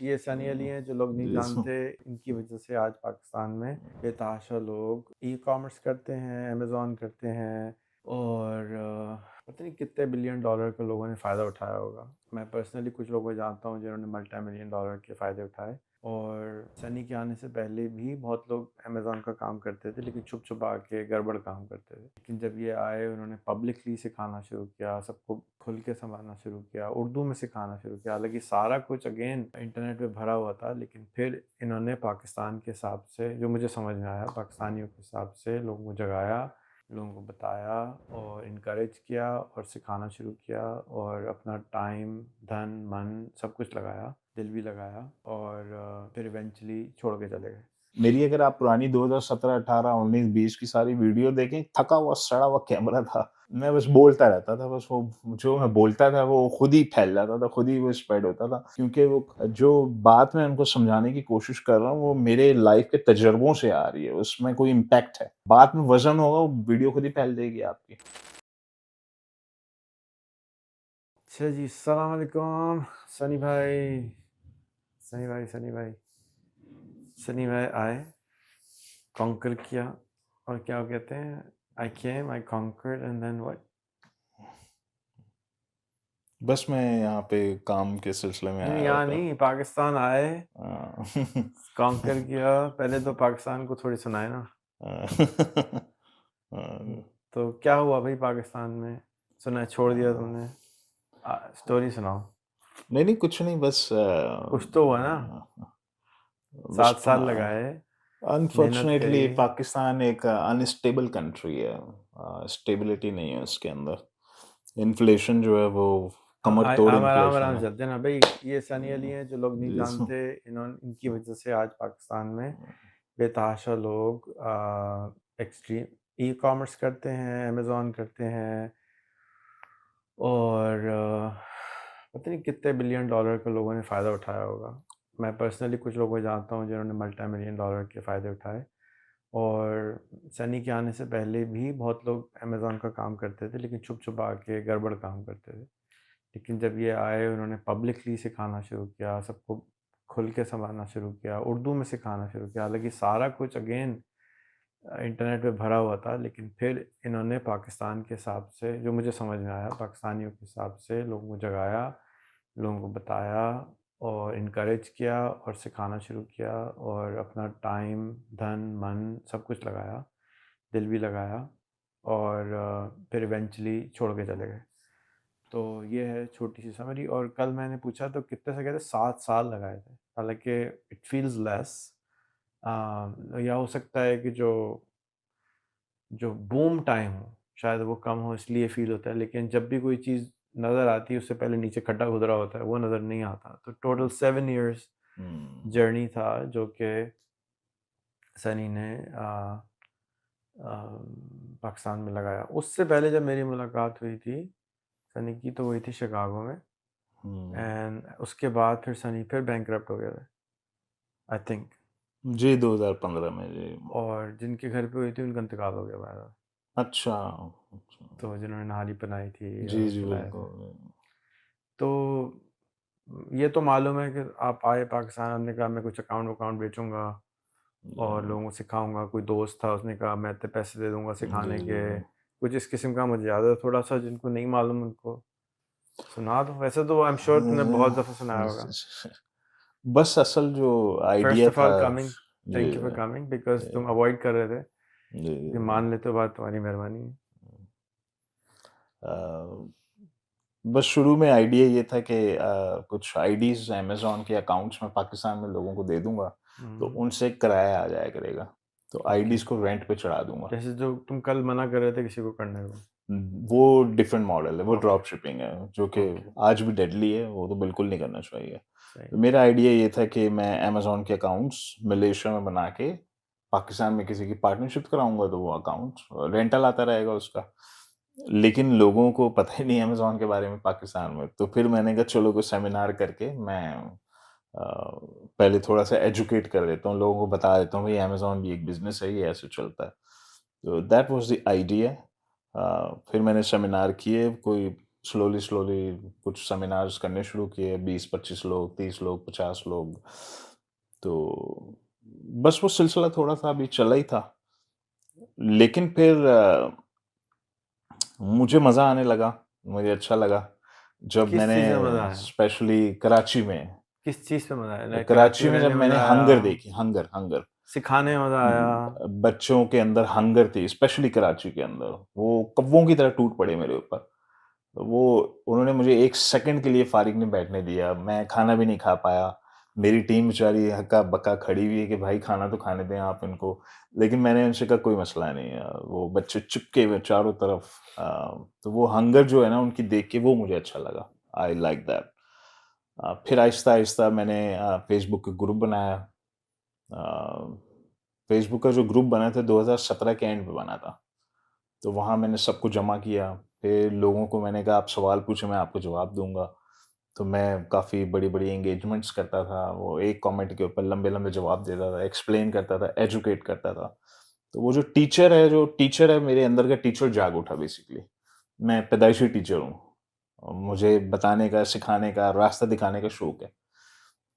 ये सनी अली हैं जो लोग नहीं जी। जानते, इनकी वजह से आज पाकिस्तान में बेतहाशा लोग ई-कॉमर्स करते हैं, अमेज़न करते हैं और पता नहीं कितने बिलियन डॉलर का लोगों ने फ़ायदा उठाया होगा। मैं पर्सनली कुछ लोगों को जानता हूँ जिन्होंने मल्टी मिलियन डॉलर के फ़ायदे उठाए और सनी के आने से पहले भी बहुत लोग अमेज़न का काम करते थे लेकिन छुप-छुपा के गड़बड़ काम करते थे। लेकिन जब ये आए उन्होंने पब्लिकली सिखाना शुरू किया, सबको खुल के संभालना शुरू किया, उर्दू में सिखाना शुरू किया। हालाँकि सारा कुछ अगेन इंटरनेट पे भरा हुआ था लेकिन फिर इन्होंने पाकिस्तान के हिसाब से जो मुझे समझ में आया, पाकिस्तानियों के हिसाब से लोगों को जगाया, लोगों को बताया और इनकरेज किया और सिखाना शुरू किया और अपना टाइम, धन, मन सब कुछ लगाया, दिल भी लगाया और फिर इवेंचुअली छोड़ के चले गए। मेरी अगर आप पुरानी 2017, 18, 19, 20 की सारी वीडियो देखें, थका हुआ, सड़ा हुआ कैमरा था। मैं बस बोलता रहता था, बस वो जो मैं बोलता था वो खुद ही फैल जाता था, खुद ही वो स्प्रेड होता था। क्योंकि वो जो बात मैं उनको समझाने की कोशिश कर रहा हूँ, वो मेरे लाइफ के तजुर्बों से आ रही है, उसमें कोई इम्पैक्ट है। बाद में वज़न होगा, वो वीडियो खुद ही फैल जाएगी आपकी। अच्छा जी, अस्सलाम वालेकुम सनी भाई, सनी भाई, सनी भाई। सनी भाई आए, कॉन्कर किया और क्या कहते हैं आई केम, आई कॉन्कर्ड एंड देन व्हाट? बस मैं यहाँ पे काम के सिलसिले में नहीं, आया हुआ यहाँ था। नहीं, पाकिस्तान आए, अ, कॉन्कर किया, पहले तो पाकिस्तान को थोड़ी सुनाए ना। अ, तो क्या हुआ भाई पाकिस्तान में? सुना है छोड़ दिया तुमने? स्टोरी सुनाओ। नहीं, नहीं, कुछ नहीं, बस कुछ तो हुआ ना? बस 7 साल लगाए, मेहनत अनफॉर्चुनेटली करी। पाकिस्तान एक अनस्टेबल कंट्री है। स्टेबिलिटी नहीं है उसके अंदर। इन्फ्लेशन जो है वो कमर तोड़ आराम आराम इन्फ्लेशन आराम है। चलते हैं ना भाई। ये सनी अली हैं जो लोग नहीं जी। जानते, इनकी वजह से आज पाकिस्तान में बेतहाशा लोग एक्सट्रीम ई कॉमर्स करते हैं, अमेज़न करते हैं और पता नहीं कितने बिलियन डॉलर का लोगों ने फ़ायदा उठाया होगा। मैं पर्सनली कुछ लोगों को जानता हूँ जिन्होंने मल्टी मिलियन डॉलर के फ़ायदे उठाए और सनी के आने से पहले भी बहुत लोग अमेज़न का काम करते थे लेकिन छुप-छुपा के गड़बड़ काम करते थे। लेकिन जब ये आए उन्होंने पब्लिकली सिखाना शुरू किया, सबको खुल के संभालना शुरू किया, उर्दू में सिखाना शुरू किया। हालाँकि सारा कुछ अगेन इंटरनेट पे भरा हुआ था लेकिन फिर इन्होंने पाकिस्तान के हिसाब से जो मुझे समझ में आया, पाकिस्तानियों के हिसाब से लोगों को जगाया, लोगों को बताया और इनकरेज किया और सिखाना शुरू किया और अपना टाइम, धन, मन सब कुछ लगाया, दिल भी लगाया और फिर इवेंचुअली छोड़ के चले गए। तो ये है छोटी-सी समरी और कल मैंने पूछा तो कितने से कहते 7 साल लगाए थे। हालाँकि इट फ़ील्स लेस या हो सकता है कि जो जो बूम टाइम हो, शायद वो कम हो इसलिए फ़ील होता है, लेकिन जब भी कोई चीज़ नज़र आती है उससे पहले नीचे खड्डा खुद रहा होता है, वो नज़र नहीं आता। तो टोटल 7 इयर्स हुँ। जर्नी था जो कि सनी ने पाकिस्तान में लगाया। उससे पहले जब मेरी मुलाकात हुई थी सनी की तो हुई थी शिकागो में हुँ। एंड उसके बाद फिर सनी फिर बैंकरप्ट हो गए थे, आई थिंक। जी, 2015 में जी। और जिनके घर पे हुई थी उनका इंतकाल हो गया बाय द वे। अच्छा, अच्छा। तो जिन्होंने नहाली बनाई थी जी, और जी, खिलाए थे। बिल्कुल। तो ये तो मालूम है कि आप आए पाकिस्तान, आपने कहा मैं कुछ अकाउंट वकाउंट बेचूँगा और जी, लोगों को सिखाऊँगा। कोई दोस्त था उसने कहा मैं इतने पैसे दे दूँगा जी, सिखाने जी, के। जी। कुछ इस किस्म का मुझे याद है थोड़ा-सा, जिनको नहीं मालूम उनको सुना दो। वैसे तो आई एम श्योर तुमने बहुत दफ़ा सुनाया होगा। बस असल जो फर्स्ट आइडिया ऑफ था। ऑल कमिंग, जी, thank you for coming because जी, तुम अवॉइड कर रहे थे। जी, ये जी। मान लेते हो बात तुम्हारी मेहरबानी है। अ, बस शुरू में आइडिया ये था कि कुछ आईडीज़ अमेज़न के अकाउंट्स में पाकिस्तान में लोगों को दे दूँगा, तो हुँ, उनसे किराया आ जाया करेगा। तो ओके। आईडीज़ को रेंट पे चढ़ा दूँगा। जैसे जो तुम कल मना कर रहे थे किसी को करने को। वो डिफरेंट मॉडल है, वो ओके, ड्रॉप शिपिंग है, जो कि ओके, आज भी डेडली है, वो तो बिल्कुल नहीं करना चाहिए। सही। तो मेरा आइडिया ये था कि मैं अमेज़न के अकाउंट्स मलेशिया में बना के पाकिस्तान में किसी की पार्टनरशिप कराऊँगा, तो वो अकाउंट रेंटल आता रहेगा उसका। लेकिन लोगों को पता ही नहीं है अमेज़न के बारे में पाकिस्तान में, तो फिर मैंने कहा चलो कोई सेमिनार करके मैं पहले थोड़ा-सा एजुकेट कर देता हूँ, लोगों को बता देता हूँ भई अमेज़न भी एक बिज़नेस है, ये ऐसे चलता है। तो दैट वाज़ द आइडिया। फिर मैंने सेमिनार किए, कोई स्लोली कुछ सेमिनार्स करने शुरू किए, 20-25 लोग, 30 लोग, 50 लोग। तो बस वो सिलसिला थोड़ा-सा अभी चला ही था। लेकिन फिर मुझे मज़ा आने लगा, मुझे अच्छा लगा, जब किस मैंने चीज़ में मज़ा आया? स्पेशली कराची में किस चीज़ पे मज़ा आया? लाइक कराची कराची में में जब रहने में मैंने मज़ा हंगर आया, देखी, हंगर सिखाने में मज़ा आया? बच्चों के अंदर हंगर थी, स्पेशली कराची के अंदर, वो कौवों की तरह टूट पड़े मेरे ऊपर। तो वो उन्होंने मुझे 1 सेकंड के लिए फ़ारिग नहीं बैठने दिया, मैं खाना भी नहीं खा पाया। मेरी टीम बेचारी हक्का-बक्का खड़ी हुई है कि भाई खाना तो खाने दें आप इनको। लेकिन मैंने उनसे कहा कोई मसला नहीं है, वो बच्चे चिपके हुए चारों तरफ। तो वो हंगर जो है ना उनकी देख के वो मुझे अच्छा लगा। I like that. फिर आहिस्ता-आहिस्ता मैंने फ़ेसबुक का ग्रुप बनाया। अ, फ़ेसबुक का जो ग्रुप बना था 2017 के एंड पे बना था। तो वहाँ मैंने सबको जमा किया, फिर लोगों को मैंने कहा आप सवाल पूछें मैं आपको जवाब दूँगा। तो मैं काफ़ी बड़ी-बड़ी एंगेजमेंट्स करता था, वो एक कमेंट के ऊपर लंबे-लंबे जवाब देता था, एक्सप्लेन करता था, एजुकेट करता था। तो वो जो टीचर है मेरे अंदर का टीचर जाग उठा बेसिकली। मैं पैदाइशी टीचर हूँ और मुझे बताने का, सिखाने का, रास्ता दिखाने का शौक है।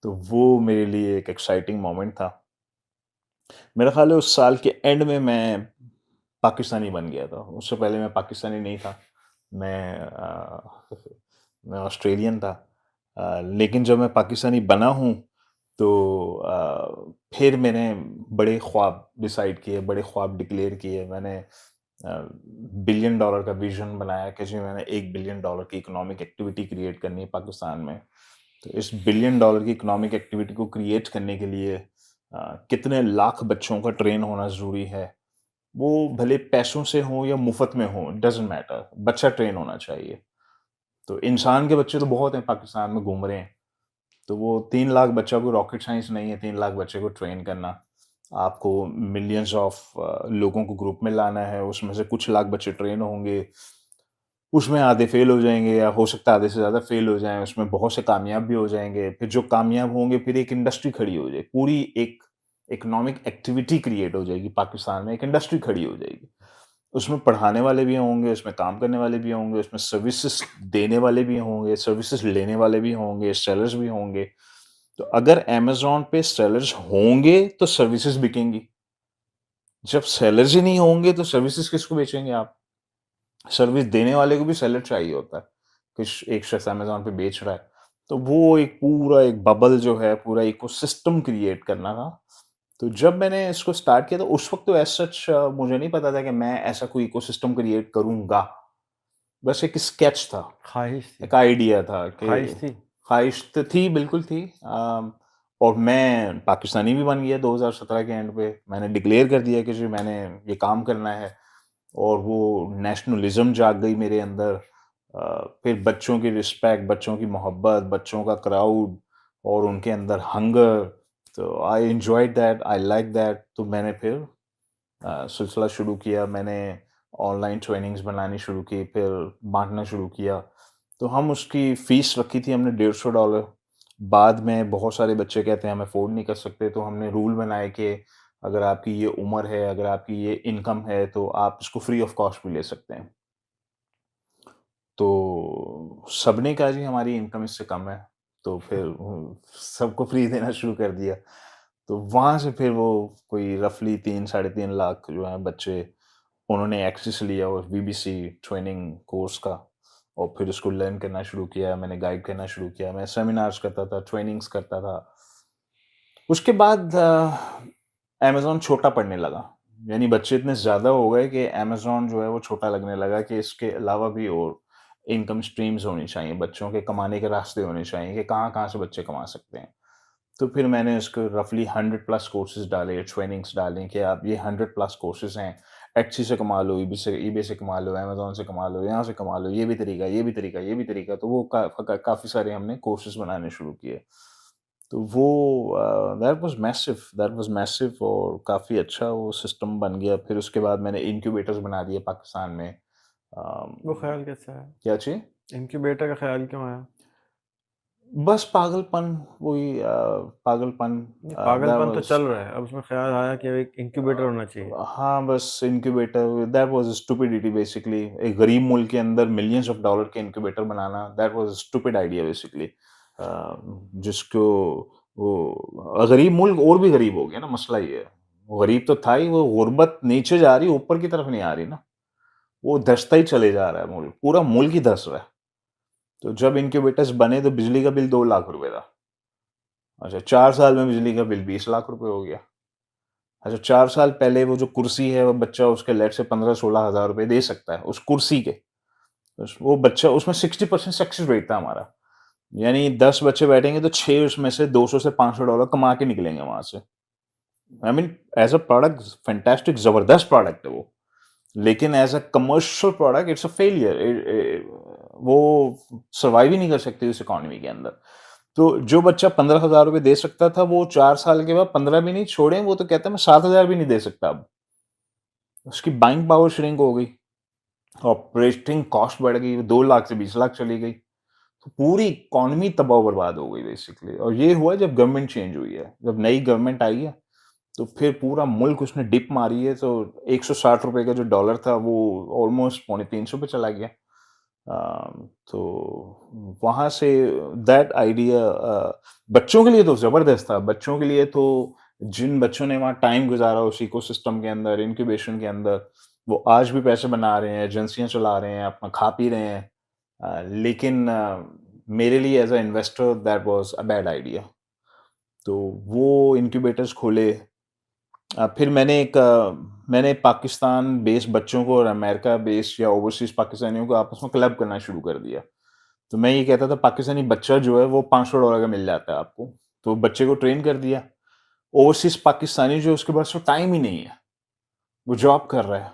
तो वो मेरे लिए एक एक्साइटिंग मोमेंट था। मेरा ख़्याल है उस साल के एंड में मैं पाकिस्तानी बन गया था। उससे पहले मैं पाकिस्तानी नहीं था। मैं मैं ऑस्ट्रेलियन था। लेकिन जब मैं पाकिस्तानी बना हूँ तो फिर मैंने बड़े ख्वाब डिसाइड किए, बड़े ख्वाब डिक्लेयर किए। मैंने बिलियन डॉलर का विज़न बनाया कि जी मैंने $1 बिलियन की इकोनॉमिक एक्टिविटी क्रिएट करनी है पाकिस्तान में। तो इस बिलियन डॉलर की इकोनॉमिक एक्टिविटी को क्रिएट करने के लिए कितने लाख बच्चों का ट्रेन होना ज़रूरी है। वो भले पैसों से हो या मुफ़्त में हो, डज़न्ट मैटर, बच्चा ट्रेन होना चाहिए। तो इंसान के बच्चे तो बहुत हैं पाकिस्तान में घूम रहे हैं। तो वो 3 लाख बच्चों को रॉकेट साइंस नहीं है 3 लाख बच्चे को ट्रेन करना। आपको मिलियंस ऑफ लोगों को ग्रुप में लाना है, उसमें से कुछ लाख बच्चे ट्रेन होंगे। उसमें आधे फेल हो जाएँगे या हो सकता है आधे से ज़्यादा फेल हो जाएँ, उसमें बहुत से कामयाब भी हो जाएँगे। फिर जो कामयाब होंगे फिर एक इंडस्ट्री खड़ी हो जाएगी। पूरी एक इकोनॉमिक एक्टिविटी क्रिएट हो जाएगी पाकिस्तान में, एक इंडस्ट्री खड़ी हो जाएगी। उसमें पढ़ाने वाले भी होंगे, उसमें काम करने वाले भी होंगे, उसमें सर्विसेज़ देने वाले भी होंगे, सर्विसेज़ लेने वाले भी होंगे, सेलर्स भी होंगे। तो अगर अमेज़न पे सेलर्स होंगे तो सर्विसेज़ बिकेंगी। जब सेलर्स ही नहीं होंगे तो सर्विसेज़ किसको बेचेंगे आप? सर्विस देने वाले को भी सेलर चाहिए होता है। कुछ एक शख्स अमेज़न पे बेच रहा है। तो वो एक पूरा एक बबल जो है, पूरा इकोसिस्टम क्रिएट करना था। तो जब मैंने इसको स्टार्ट किया तो उस वक़्त तो एज़ सच मुझे नहीं पता था कि मैं ऐसा कोई इकोसिस्टम क्रिएट करूँगा। बस एक स्केच था, ख़्वाहिश थी, एक आइडिया था कि ख़्वाहिश थी। ख़्वाहिश तो थी, बिल्कुल थी। और मैं पाकिस्तानी भी बन गया 2017 के एंड पे। मैंने डिक्लेयर कर दिया कि जी मैंने ये काम करना है। और वो नेशनलिज़्म जाग गई मेरे अंदर। फिर बच्चों की रिस्पेक्ट, बच्चों की मोहब्बत, बच्चों का क्राउड और उनके अंदर हंगर। तो I enjoyed that, I like that. तो मैंने फिर सिलसिला शुरू किया। मैंने ऑनलाइन ट्रेनिंग्स बनानी शुरू की, फिर बाँटना शुरू किया। तो हम उसकी फ़ीस रखी थी हमने $150। बाद में बहुत सारे बच्चे कहते हैं हम अफ़ोर्ड नहीं कर सकते, तो हमने रूल बनाए कि अगर आपकी ये उम्र है, अगर आपकी ये इनकम है, तो आप इसको फ्री ऑफ कॉस्ट भी ले सकते हैं। तो सबने कहा जी हमारी इनकम इससे कम है, तो फिर सबको फ्री देना शुरू कर दिया। तो वहाँ से फिर वो कोई रफ़ली 3 साढ़े 3 लाख जो हैं बच्चे, उन्होंने एक्सेस लिया उस बीबीसी ट्रेनिंग कोर्स का और फिर उसको लर्न करना शुरू किया, मैंने गाइड करना शुरू किया, मैं सेमिनार्स करता था, ट्रेनिंग्स करता था। उसके बाद अमेज़न छोटा पड़ने लगा। यानी बच्चे इतने ज़्यादा हो गए कि अमेज़न जो है वो छोटा लगने लगा कि इसके अलावा भी और इनकम स्ट्रीम्स होनी चाहिए, बच्चों के कमाने के रास्ते होने चाहिए कि कहाँ-कहाँ से बच्चे कमा सकते हैं। तो फिर मैंने इसको रफ़ली 100 प्लस कोर्सेज़ डाले, ट्रेनिंग्स डाली कि आप ये 100 प्लस कोर्सेज़ हैं, एट्सी से कमा लो, ईबे से कमा लो, अमेज़न से कमा लो, यहाँ से कमा लो, ये भी तरीका, ये भी तरीका, ये भी तरीका। तो वो काफ़ी सारे हमने कोर्सेज़ बनाने शुरू किए। तो वो दैट वाज़ मैसिव और काफ़ी अच्छा वो सिस्टम बन गया। फिर उसके बाद मैंने इनक्यूबेटर्स बना दिए पाकिस्तान में। वो अम, ख़्याल कैसे आया? क्या चीज़? इनक्यूबेटर का ख़्याल क्यों आया? बस पागलपन, वही पागलपन नहीं, दैट पागलपन तो वाज़ चल रहा है, अब उसमें ख़्याल आया कि एक इंक्यूबेटर होना चाहिए। हाँ, बस incubator that was stupidity basically. एक गरीब मुल्क के अंदर मिलियंस ऑफ डॉलर के incubator banana, that was stupid idea basically. जिसको वो गरीब मुल्क और भी गरीब हो गया ना, मसला ये है। वो गरीब तो था ही, वो गुर्बत नीचे जा रही, ऊपर की तरफ नहीं आ रही ना। वो धँसता ही चले जा रहा है मुल्क, पूरा मुल्क ही धँस रहा है। तो जब इनक्यूबेटर्स बने तो बिजली का बिल 2 लाख रुपए था। अच्छा, 4 साल में बिजली का बिल 20 लाख रुपए हो गया। अच्छा, 4 साल पहले वो जो कुर्सी है, वो बच्चा उसके लेट से 15-16 हज़ार रुपए दे सकता है, उस कुर्सी के। वो बच्चा उसमें 60% सक्सेस रेट था हमारा। यानी 10 बच्चे बैठेंगे तो 6 उसमें से 200 से $500 कमा के निकलेंगे वहाँ से। I mean as a product fantastic ज़बरदस्त प्रोडक्ट है वो। लेकिन as a commercial product it's a failure. वो सर्वाइव ही नहीं कर सकती उस इकोनॉमी के अंदर। तो जो बच्चा 15,000 रुपए दे सकता था, वो 4 साल के बाद 15 भी नहीं छोड़े, वो तो कहता है मैं 7,000 भी नहीं दे सकता अब। उसकी बाइंग पावर श्रिंक हो गई, ऑपरेटिंग कॉस्ट बढ़ गई, 2 लाख से 20 लाख चली गई। तो पूरी इकोनॉमी तबाह बर्बाद हो गई बेसिकली। और ये हुआ जब गवर्नमेंट चेंज हुई है। जब नई गवर्नमेंट आई है, तो फिर पूरा मुल्क उसने डिप मारी है। तो ₹160 का जो डॉलर था, वो ऑलमोस्ट पौने 300 पे चला गया। तो वहाँ से दैट आइडिया बच्चों के लिए तो ज़बरदस्त था। बच्चों के लिए तो जिन बच्चों ने वहाँ टाइम गुज़ारा उस इकोसिस्टम के अंदर, इंक्यूबेशन के अंदर, वो आज भी पैसे बना रहे हैं, एजेंसियाँ चला रहे हैं, अपना खा पी रहे हैं। लेकिन मेरे लिए as a investor that was a bad idea. तो वो इनक्यूबेटर्स खोले। फिर मैंने पाकिस्तान बेस्ड बच्चों को और अमेरिका बेस्ड या ओवरसीज़ पाकिस्तानियों को आपस में क्लब करना शुरू कर दिया। तो मैं ये कहता था पाकिस्तानी बच्चा जो है वो $500 का मिल जाता है आपको। तो बच्चे को ट्रेन कर दिया। ओवरसीज़ पाकिस्तानी जो है उसके पास तो टाइम ही नहीं है। वो जॉब कर रहा है,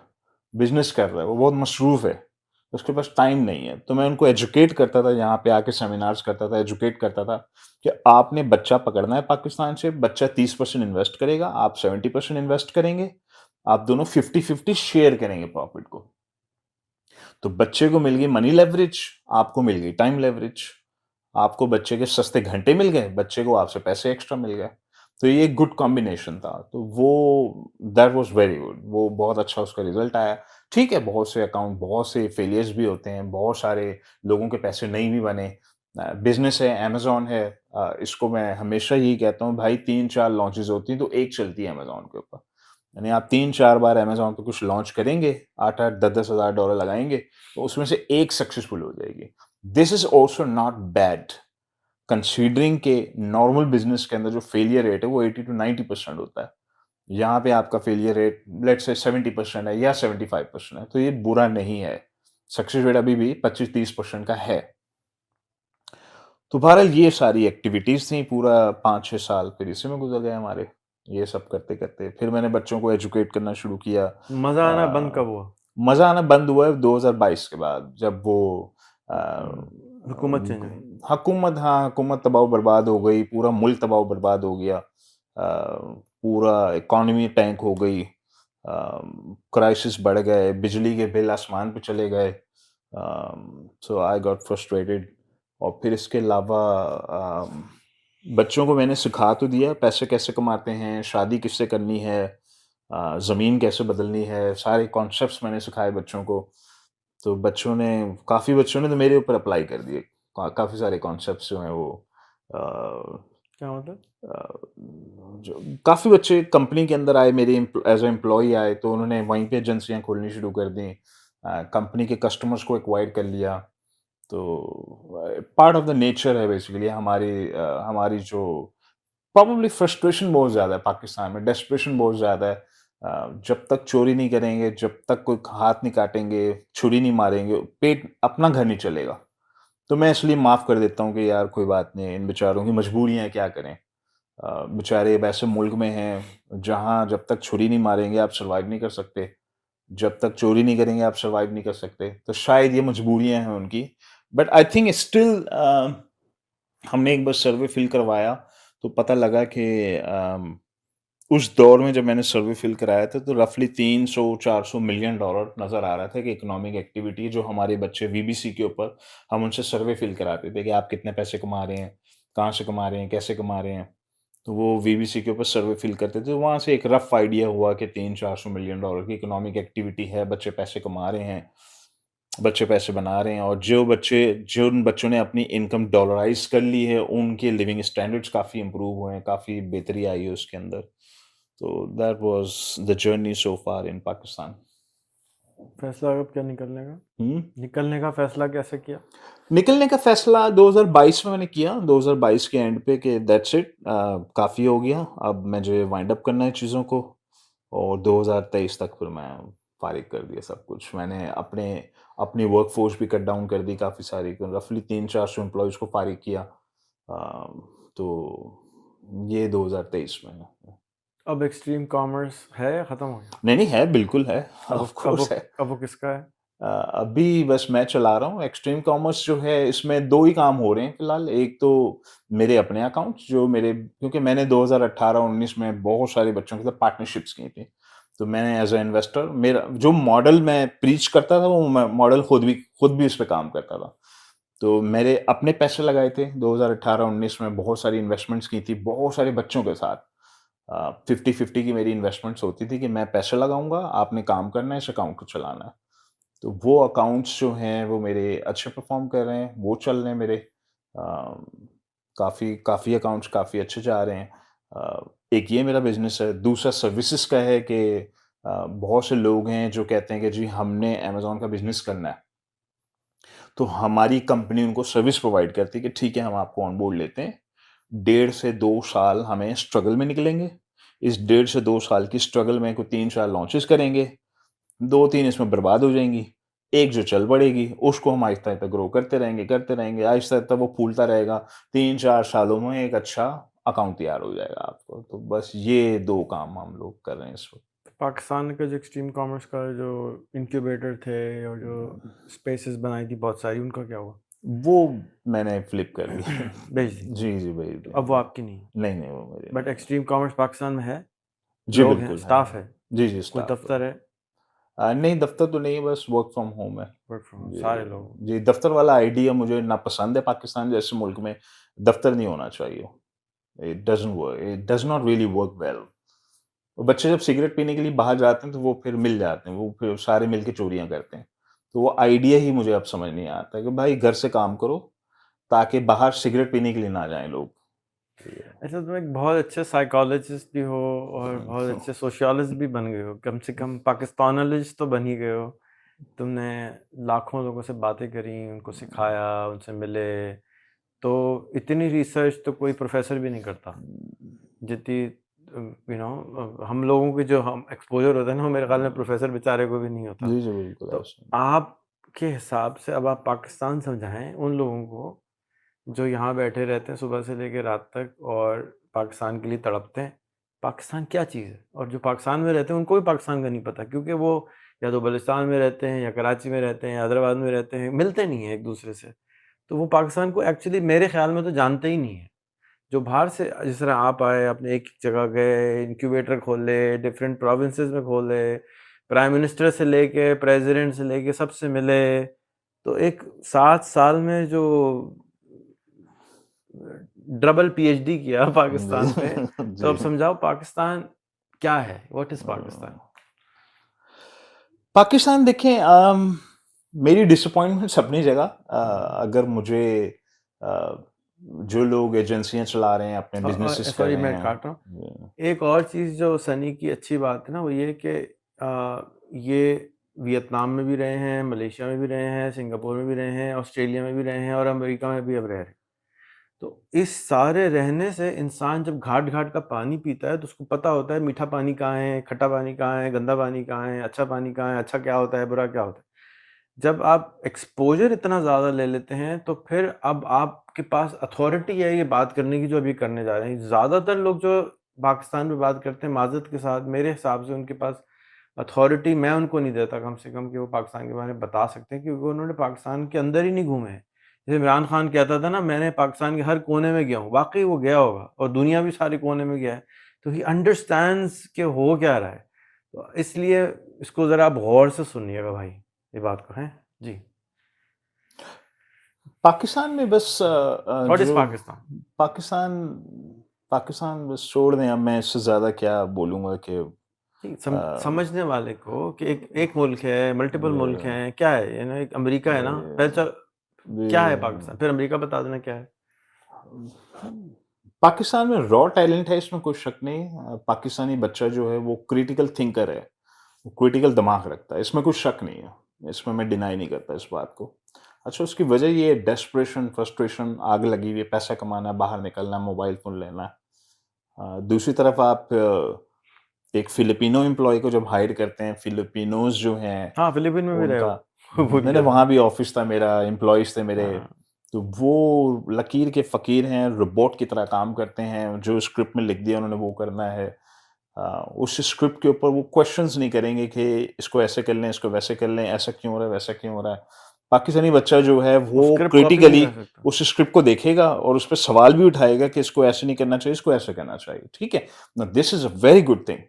बिज़नेस कर रहा है, वो बहुत मसरूफ़ है, उसके पास टाइम नहीं है। तो मैं उनको एजुकेट करता था, यहाँ पे आके सेमिनार्स करता था, एजुकेट करता था कि आपने बच्चा पकड़ना है पाकिस्तान से, बच्चा 30% इन्वेस्ट करेगा, आप 70% इन्वेस्ट करेंगे, आप दोनों 50-50 शेयर करेंगे प्रॉफिट को। तो बच्चे को मिल गई मनी लेवरेज, आपको मिल गई टाइम लेवरेज। आपको बच्चे के सस्ते घंटे मिल गए, बच्चे को आपसे पैसे एक्स्ट्रा मिल गए। तो ये एक गुड कॉम्बिनेशन था। तो वो दैट वाज़ वेरी गुड। वो बहुत अच्छा उसका रिज़ल्ट आया। ठीक है, बहुत से अकाउंट, बहुत से फेलियर्स भी होते हैं, बहुत सारे लोगों के पैसे नहीं भी बने। बिज़नेस है, अमेज़न है। इसको मैं हमेशा यही कहता हूँ भाई 3-4 लॉन्चेज़ होती हैं तो 1 चलती है अमेज़न के ऊपर। यानी आप 3-4 बार अमेज़न पे कुछ लॉन्च करेंगे, 8-8, 10-10 हज़ार डॉलर लगाएँगे, तो उसमें से 1 सक्सेसफुल हो जाएगी। This is also not bad considering के नॉर्मल बिज़नेस के अंदर जो फेलियर रेट है वो 80 टू 90% होता है। यहाँ पे आपका फेलियर रेट लेट्स से 70% है या 75% है, तो ये बुरा नहीं है। सक्सेस रेट अभी भी 25-30% का है। तो बहरहाल ये सारी एक्टिविटीज़ थी, पूरा 5-6 साल फिर इसी में गुज़र गए हमारे। ये सब करते-करते फिर मैंने बच्चों को एजुकेट करना शुरू किया। मज़ा आना बंद कब हुआ? मज़ा आना बंद हुआ है 2022 के बाद, जब वो अ, हुकूमत चेंज हुई। हुकूमत, हाँ, हुकूमत तबाह बर्बाद हो गई, पूरा मुल्क तबाह बर्बाद हो गया। पूरा इकॉनमी टैंक हो गई। क्राइसिस बढ़ गए, बिजली के बिल आसमान पे चले गए। सो आई गॉट फ्रस्ट्रेटेड। और फिर इसके अलावा बच्चों को मैंने सिखा तो दिया पैसे कैसे कमाते हैं, शादी किससे करनी है, ज़मीन कैसे बदलनी है, सारे कॉन्सेप्ट्स मैंने सिखाए बच्चों को। तो काफ़ी बच्चों ने तो मेरे ऊपर अप्लाई कर दिए। काफ़ी सारे कॉन्सेप्ट्स जो हैं वो अ क्या मतलब? जो काफ़ी बच्चे कंपनी के अंदर आए, मेरे एज़ अ एम्प्लॉयी आए, तो उन्होंने वहीं पे एजेंसियाँ खोलनी शुरू कर दी। कंपनी के कस्टमर्स को एक्वायर कर लिया। तो पार्ट ऑफ द नेचर है बेसिकली हमारी जो प्रोबेबली फ्रस्ट्रेशन बहुत ज़्यादा है पाकिस्तान में, डेस्परेशन बहुत ज़्यादा है। जब तक चोरी नहीं करेंगे, जब तक कोई हाथ नहीं काटेंगे, छुरी नहीं मारेंगे, पेट अपना घर नहीं चलेगा। तो मैं इसलिए माफ़ कर देता हूँ कि यार कोई बात नहीं, इन बेचारों की मजबूरियाँ हैं, क्या करें। बेचारे वैसे मुल्क में हैं जहाँ जब तक छुरी नहीं मारेंगे आप सर्वाइव नहीं कर सकते, जब तक चोरी नहीं करेंगे आप सर्वाइव नहीं कर सकते। तो शायद ये मजबूरियाँ हैं उनकी। बट आई थिंक स्टिल हमने एक बार सर्वे फिल करवाया, तो पता लगा कि उस दौर में जब मैंने सर्वे फिल कराया था तो रफ़ली 300-400 मिलियन डॉलर नज़र आ रहा था कि इकोनॉमिक एक्टिविटी जो हमारे बच्चे वीबीसी के ऊपर हम उनसे सर्वे फिल कराते थे कि आप कितने पैसे कमा रहे हैं। कहाँ से कमा रहे हैं, कैसे कमा रहे हैं। तो वो वीबीसी के ऊपर सर्वे फिल करते थे, तो वहाँ से एक रफ आइडिया हुआ कि 300-400 मिलियन डॉलर की इकोनॉमिक एक्टिविटी है, बच्चे पैसे कमा रहे हैं, बच्चे पैसे बना रहे हैं, और जिन बच्चों ने अपनी इनकम डॉलराइज़ कर ली है, उनके लिविंग स्टैंडर्ड्स काफ़ी इम्प्रूव हुए हैं, काफ़ी बेहतरी आई है उसके अंदर। तो that was the journey so far in Pakistan. फैसला कब क्या निकलने का? हुँ। निकलने का फैसला कैसे किया? निकलने का फैसला 2022 में मैंने किया, 2022 के एंड पे, कि दैट्स इट, काफ़ी हो गया, अब मुझे वाइंड अप करना है चीज़ों को, और 2023 तक फिर मैं फ़ारिग कर दिया सब कुछ। मैंने अपनी वर्कफ़ोर्स भी कट डाउन कर दी काफ़ी सारी, रफ़ली 300-400 एम्प्लॉइज़ को फ़ारिग किया। तो ये 2023 में है। अब एक्सट्रीम कॉमर्स है या ख़त्म हो गया? नहीं, नहीं है, बिल्कुल है, अब ऑफ़ कोर्स है। अब वो किसका है? अभी बस मैं चला रहा हूँ। एक्सट्रीम कॉमर्स जो है, इसमें 2 ही काम हो रहे हैं फिलहाल। एक तो मेरे अपने अकाउंट्स, जो मेरे, क्योंकि मैंने 2018-19 में बहुत सारे बच्चों के साथ पार्टनरशिप्स की थी। तो मैंने एज़ अ इन्वेस्टर, मेरा जो मॉडल मैं प्रीच करता था, वो मैं मॉडल खुद भी इस पे काम करता था। तो मेरे अपने पैसे लगाए थे 2018-19 में, बहुत सारी इन्वेस्टमेंट्स की थी, बहुत सारे बच्चों के साथ। 50-50 की मेरी इन्वेस्टमेंट्स होती थी कि मैं पैसे लगाऊँगा, आपने काम करना है, इस अकाउंट को चलाना है। तो वो अकाउंट्स जो हैं, वो मेरे अच्छे परफ़ॉर्म कर रहे हैं, वो चल रहे हैं मेरे। काफ़ी काफ़ी अकाउंट्स काफ़ी अच्छे जा रहे हैं। एक ये मेरा बिज़नेस है, दूसरा सर्विसेज़ का है कि बहुत से लोग हैं जो कहते हैं कि जी हमने अमेज़न का बिज़नेस करना है। तो हमारी कंपनी उनको सर्विस प्रोवाइड करती है कि ठीक है, हम आपको ऑन बोर्ड लेते हैं। 1.5 से 2 साल हमें स्ट्रगल में निकलेंगे। इस 1.5 से 2 साल की स्ट्रगल में कोई 3-4 लॉन्चेस करेंगे। 2-3 इसमें बर्बाद हो जाएँगी। एक जो चल पड़ेगी, उसको हम आहिस्ता-आहिस्ता ग्रो करते रहेंगे, आहिस्ता-आहिस्ता वो फूलता रहेगा। 3-4 सालों में एक अच्छा अकाउंट तैयार हो जाएगा आपको। तो बस ये 2 काम हम लोग कर रहे हैं इस पाकिस्तान का जो एक्सट्रीम कॉमर्स का जो इंक्यूबेटर थे और जो वक़्त। स्पेसेस बनाई थी बहुत सारी, उनका क्या हुआ? वो मैंने फ्लिप कर दिया। बेच दी। जी, जी, भेज तो दिया अब वो मैंने। आपकी नहीं है। नहीं, नहीं, वो मेरी बट नहीं है। एक्सट्रीम कॉमर्स पाकिस्तान में है, जी, लोग हैं, बिल्कुल है। स्टाफ है, जी, जी, कोई स्टाफ़ तो है। दफ्तर है, नहीं, दफ्तर तो नहीं है, बस वर्क फ्रॉम होम है। वर्क फ्रॉम जी, सारे लोग। जी, दफ्तर वाला आइडिया मुझे नापसंद है। पाकिस्तान जैसे मुल्क में दफ्तर नहीं होना चाहिए। It does not really work well. बच्चे जब सिगरेट पीने के लिए बाहर जाते हैं, तो वो फिर मिल जाते हैं, वो फिर सारे मिल के चोरियाँ करते हैं। तो वो आइडिया ही मुझे अब समझ नहीं आता कि भाई घर से काम करो, ताकि बाहर सिगरेट पीने के लिए ना जाएँ लोग। अच्छा, तुम एक बहुत अच्छे साइकोलॉजिस्ट भी हो और बहुत ये अच्छे सोशियोलॉजिस्ट भी बन गए हो, कम से कम पाकिस्तानोलॉजिस्ट तो बन ही गए हो। तुमने लाखों लोगों से बातें करी, उनको सिखाया, उनसे मिले, तो इतनी रिसर्च तो कोई प्रोफेसर भी नहीं करता जितनी हम लोगों की जो हम एक्सपोजर होता है ना, वो मेरे ख्याल में प्रोफेसर बेचारे को भी नहीं होता। जी, जी, बिल्कुल तो ऐसा। आपके हिसाब से अब आप पाकिस्तान समझाएं उन लोगों को जो यहाँ बैठे रहते हैं सुबह से लेकर रात तक और पाकिस्तान के लिए तड़पते हैं। पाकिस्तान क्या चीज़ है? और जो पाकिस्तान में रहते हैं उनको भी पाकिस्तान का नहीं पता, क्योंकि वो या तो बलूचिस्तान में रहते हैं या कराची में रहते हैं या हैदराबाद में रहते हैं, मिलते नहीं हैं एक दूसरे से। तो वो पाकिस्तान को एक्चुअली मेरे ख्याल में तो जानते ही नहीं है। जो बाहर से जिस तरह आप आए, अपने एक जगह गए, इंक्यूबेटर खोले, डिफरेंट प्रोविंसेस में खोले, प्राइम मिनिस्टर से लेके प्रेसिडेंट से लेके सबसे मिले, तो एक 7 साल में जो डबल पीएचडी किया जी, पाकिस्तान पे, तो जी। अब समझाओ पाकिस्तान क्या है? What is a, Pakistan? Pakistan देखें, मेरी डिसअपॉइंटमेंट्स अपनी जगह। अगर मुझे अ, जो लोग एजेंसियाँ चला रहे हैं, अपने बिज़नेसेस कर सॉरी रहे मैं हैं। काट रहा हूँ। जी। एक और चीज़ जो सनी की अच्छी बात है ना, वो ये कि ये वियतनाम में भी रहे हैं, मलेशिया में भी रहे हैं, सिंगापुर में भी रहे हैं, ऑस्ट्रेलिया में भी रहे हैं और अमेरिका में भी अब रह रहे हैं। तो इस सारे रहने से इंसान जब घाट-घाट का पानी पीता है, तो उसको पता होता है मीठा पानी कहाँ है, खट्टा पानी कहाँ है, गंदा पानी कहाँ है, अच्छा पानी कहाँ है, अच्छा क्या होता है, बुरा क्या होता है। जब आप एक्सपोज़र इतना ज़्यादा ले लेते हैं, तो फिर अब आपके पास अथॉरिटी है ये बात करने की जो अभी करने जा रहे हैं। ज़्यादातर लोग जो पाकिस्तान में बात करते हैं माज़रत के साथ, मेरे हिसाब से उनके पास अथॉरिटी मैं उनको नहीं देता कम से कम कि वो पाकिस्तान के बारे में बता सकते हैं, क्योंकि उन्होंने पाकिस्तान के अंदर ही नहीं घूमे हैं। जैसे इमरान खान कहता था ना, मैंने पाकिस्तान के हर कोने में गया हूँ, वाक़ई वो गया होगा और दुनिया भी सारे कोने में गया है। तो ही अंडरस्टैंड्स कि हो क्या रहा है। तो इसलिए इसको ज़रा आप गौर से सुनिएगा भाई, ये बात को हैं। जी। पाकिस्तान में बस व्हाट इज जो पाकिस्तान? पाकिस्तान पाकिस्तान बस छोड़ दें, अब मैं इससे ज़्यादा क्या बोलूँगा कि समझने वाले को कि एक एक मुल्क है, मल्टीपल मुल्क ये हैं, क्या है? एक अमेरिका है ना, पहले चल क्या है ये पाकिस्तान? फिर अमेरिका बता देना क्या है? पाकिस्तान में रॉ टैलेंट है, इसमें कोई शक नहीं। पाकिस्तानी बच्चा जो है वो क्रिटिकल थिंकर है, वो क्रिटिकल दिमाग रखता है, इसमें कोई शक नहीं है, इसमें मैं डिनाई नहीं करता इस बात को। अच्छा, उसकी वजह ये है डेस्परेशन, फ्रस्ट्रेशन, आग लगी हुई है, पैसा कमाना है, बाहर निकलना है, मोबाइल फ़ोन लेना है। दूसरी तरफ आप एक फिलिपिनो एम्प्लॉयी को जब हायर करते हैं, फिलिपिनोज़ जो हैं हाँ, फिलीपीन में भी रहे उनका हो। भूल नहीं, नहीं, गया था। वहाँ भी ऑफ़िस था मेरा, एम्प्लॉइज़ थे मेरे, हाँ, तो वो लकीर के फ़कीर हैं, रोबोट की तरह काम करते हैं, जो स्क्रिप्ट में लिख दिया उन्होंने वो करना है। उस स्क्रिप्ट के ऊपर वो क्वेश्चंस नहीं करेंगे कि इसको ऐसे कर लें, इसको वैसे कर लें, ऐसा क्यों हो रहा है, वैसा क्यों हो रहा है। पाकिस्तानी बच्चा जो है वो वो स्क्रिप्ट कॉपी नहीं क्रिटिकली कर सकता। उस स्क्रिप्ट को देखेगा और उस पे सवाल भी उठाएगा कि इसको ऐसे नहीं करना चाहिए, इसको ऐसे करना चाहिए, ठीक है? Now this is a very good thing,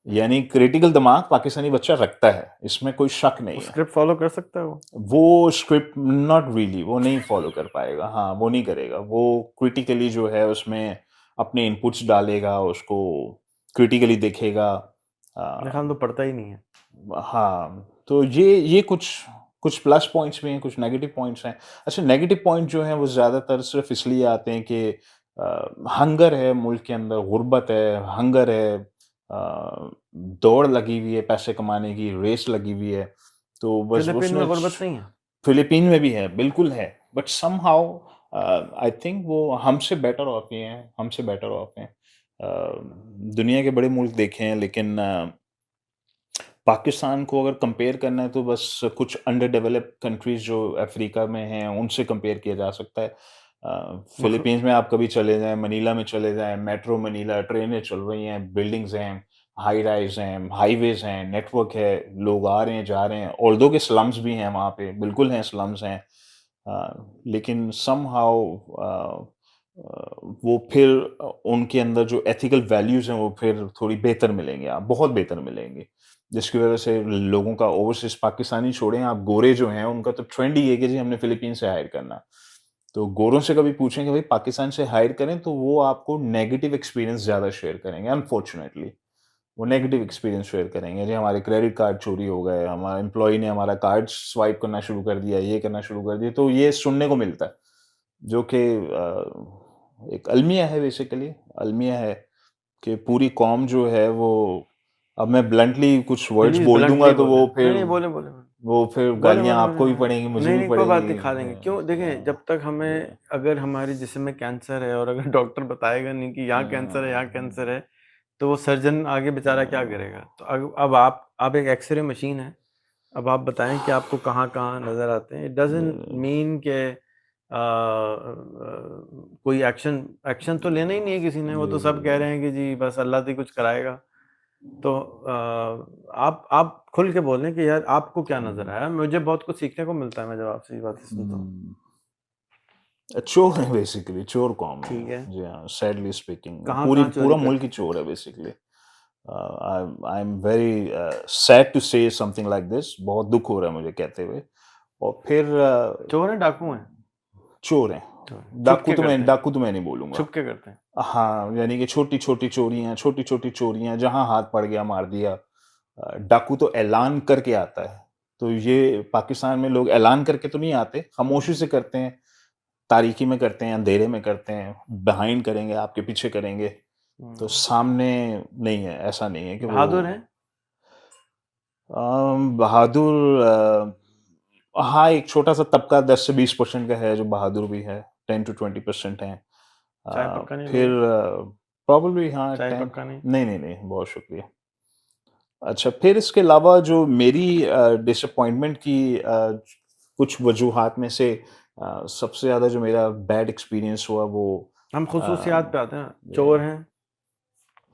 यानी क्रिटिकल दिमाग पाकिस्तानी बच्चा रखता है, इसमें कोई शक वो नहीं है। स्क्रिप्ट फॉलो कर सकता है वो? वो स्क्रिप्ट नॉट रियली वो नहीं फॉलो कर पाएगा, हाँ, वो नहीं करेगा। वो क्रिटिकली जो है उसमें अपने इनपुट्स डालेगा, उसको क्रिटिकली देखेगा। मेरे अ, ख्याल में तो पढ़ता ही नहीं है। हाँ, तो ये कुछ कुछ प्लस पॉइंट्स भी हैं, कुछ नेगेटिव पॉइंट्स हैं। अच्छा, नेगेटिव पॉइंट जो हैं वो ज़्यादातर सिर्फ़ इसलिए आते हैं कि हंगर है मुल्क के अंदर, गुर्बत है, हंगर है, दौड़ लगी हुई है पैसे कमाने की, रेस लगी हुई है। तो बस फिलीपीन उसमें में गुर्बत नहीं है? फिलीपीन में भी है, बिल्कुल है, बट समहाउ आई थिंक वो हमसे बेटर ऑफ ही हैं, हमसे बेटर ऑफ हैं। दुनिया के बड़े मुल्क देखे हैं, लेकिन पाकिस्तान को अगर कंपेयर करना है तो बस कुछ अंडर डेवलप्ड कंट्रीज़ जो अफ्रीका में हैं, उनसे कंपेयर किया जा सकता है। वो फिलीपींस में आप कभी चले जाएँ, मनीला में चले जाएँ, मेट्रो मनीला, ट्रेनें चल रही हैं, बिल्डिंग्स हैं, हाई राइज़ हैं, हाईवेज़ हैं, नेटवर्क है, लोग आ रहे हैं, जा रहे हैं, ऑल्दो के स्लम्स भी हैं वहाँ पे, बिल्कुल हैं, स्लम्स हैं। लेकिन समहाउ वो फिर उनके अंदर जो एथिकल वैल्यूज़ हैं, वो फिर थोड़ी बेहतर मिलेंगी, आप बहुत बेहतर मिलेंगी। जिसकी वजह से लोगों का ओवरसीज़ पाकिस्तानी छोड़ें, आप गोरे जो हैं, उनका तो ट्रेंड ही है कि जी हमने फिलीपीन से हायर करना। तो गोरों से कभी पूछें कि भाई पाकिस्तान से हायर करें, तो वो आपको नेगेटिव एक्सपीरियंस ज़्यादा शेयर करेंगे, अनफॉर्चुनेटली। वो नेगेटिव एक्सपीरियंस शेयर करेंगे, जी हमारे क्रेडिट कार्ड चोरी हो गए, हमारा एम्प्लॉयी ने हमारा कार्ड स्वाइप करना शुरू कर दिया, ये करना शुरू कर दिया, तो ये सुनने को मिलता है। जो कि एक अलमिया है बेसिकली, अलमिया है कि पूरी कौम जो है वो, अब मैं ब्लंटली कुछ वर्ड्स प्लीज़ बोल दूँगा ब्लंटली तो बोलें। नहीं, नहीं, बोलें, बोलें, बोलें। वो फिर बोलें, गालियाँ बोलें, बोलें, आपको भी हाँ। पड़ेंगी, मुझे नहीं, भी नहीं, कोई बात पड़ेंगी। नहीं, खा लेंगे। क्यों? देखें, जब तक हमें ये अगर हमारे जिस्म में कैंसर है और अगर डॉक्टर बताएगा नहीं कि यहाँ कैंसर है, यहाँ कैंसर है, तो वो सर्जन आगे बेचारा क्या करेगा? तो अब आप एक एक्स-रे मशीन है। अब आप बताएँ कि आपको कहाँ-कहाँ नज़र आते हैं। इट डज़न्ट मीन कि कोई एक्शन एक्शन तो लेना ही नहीं है किसी ने। वो तो सब कह रहे हैं कि जी बस अल्लाह से ही कुछ कराएगा। तो आप खुल के बोलें कि यार आपको क्या नज़र आया? मुझे बहुत कुछ सीखने को मिलता है मैं जब आपसे ये बातें सुनता हूँ। चोर है बेसिकली, चोर कौम है। ठीक है। जी हाँ, सैडली स्पीकिंग पूरी कहाँ-कहाँ चोरी पूरा मुल्क करते ही हैं? चोर है basically. I am very sad to say something like this, बहुत दुःख हो रहा है मुझे कहते हुए। और फिर चोर हैं, डाकू हैं? चोर हैं। चोर हैं। छुप के करते हैं? डाकू तो मैं नहीं बोलूँगा। छुप के करते हैं? हाँ, यानी कि छोटी-छोटी चोरियाँ जहाँ हाथ पड़ गया मार दिया। डाकू तो ऐलान करके आता है। तो ये पाकिस्तान में लोग ऐलान करके तो नहीं आते, खामोशी से करते हैं, तारीकी में करते हैं, अंधेरे में करते हैं, बिहाइंड करेंगे, आपके पीछे करेंगे। तो हुँ। सामने नहीं है, ऐसा नहीं है कि बहादुर वो हैं? बहादुर हाँ, एक छोटा-सा तबका 10 से 20% का है जो बहादुर भी है, 10 टू 20% हैं। चाय पक्का नहीं फिर लोगे? प्रोबेबली हाँ, चाय 10 पक्का नहीं? नहीं, बहुत शुक्रिया। अच्छा, फिर इसके अलावा जो मेरी डिसअपॉइंटमेंट की कुछ वजूहात में से सबसे ज़्यादा जो मेरा बैड एक्सपीरियंस हुआ वो हम अ, खुसूसियात पे आते हैं। ये चोर हैं,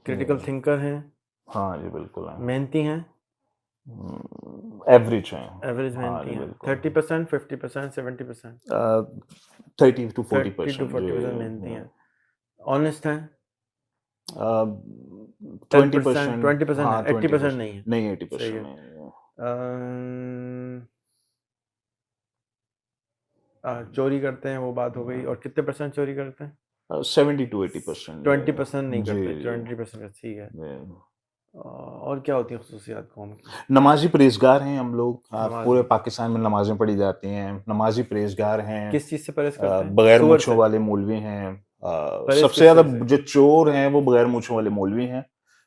क्रिटिकल ये थिंकर हैं, हाँ जी, बिल्कुल है। मेहनती हैं, एवरेज हैं। एवरेज हाँ मेहनती जी, हैं। बिल्कुल। 30%, 50%, 70%? अ, 30 टू 30 टू 40% जी। 40% मेहनती हैं। ऑनेस्ट हैं? अ, 10%, 20%, 20% है, हाँ, 80% 20%, नहीं है। नहीं, सही 80% है। नहीं है। अम्म, चोरी करते हैं वो बात हो गई, और कितने परसेंट चोरी करते हैं? 70 to 80% 20% नहीं जी, करते, जी। 20% ठीक है। जी। और क्या होती है खसूसियात कौम की? नमाज़ी परहेज़गार हैं हम लोग। पूरे नमाज़ी। पाकिस्तान में नमाज़ें पढ़ी जाती हैं। नमाज़ी परहेज़गार हैं। किस चीज़ से परहेज़ करते हैं? बगैर सूअर मूँछों से? वाले मौलवी हैं। परहेज़ सबसे किस ज़्यादा चीज़ से? जो चोर हैं वो बगैर मूँछों वाले मौलवी हैं,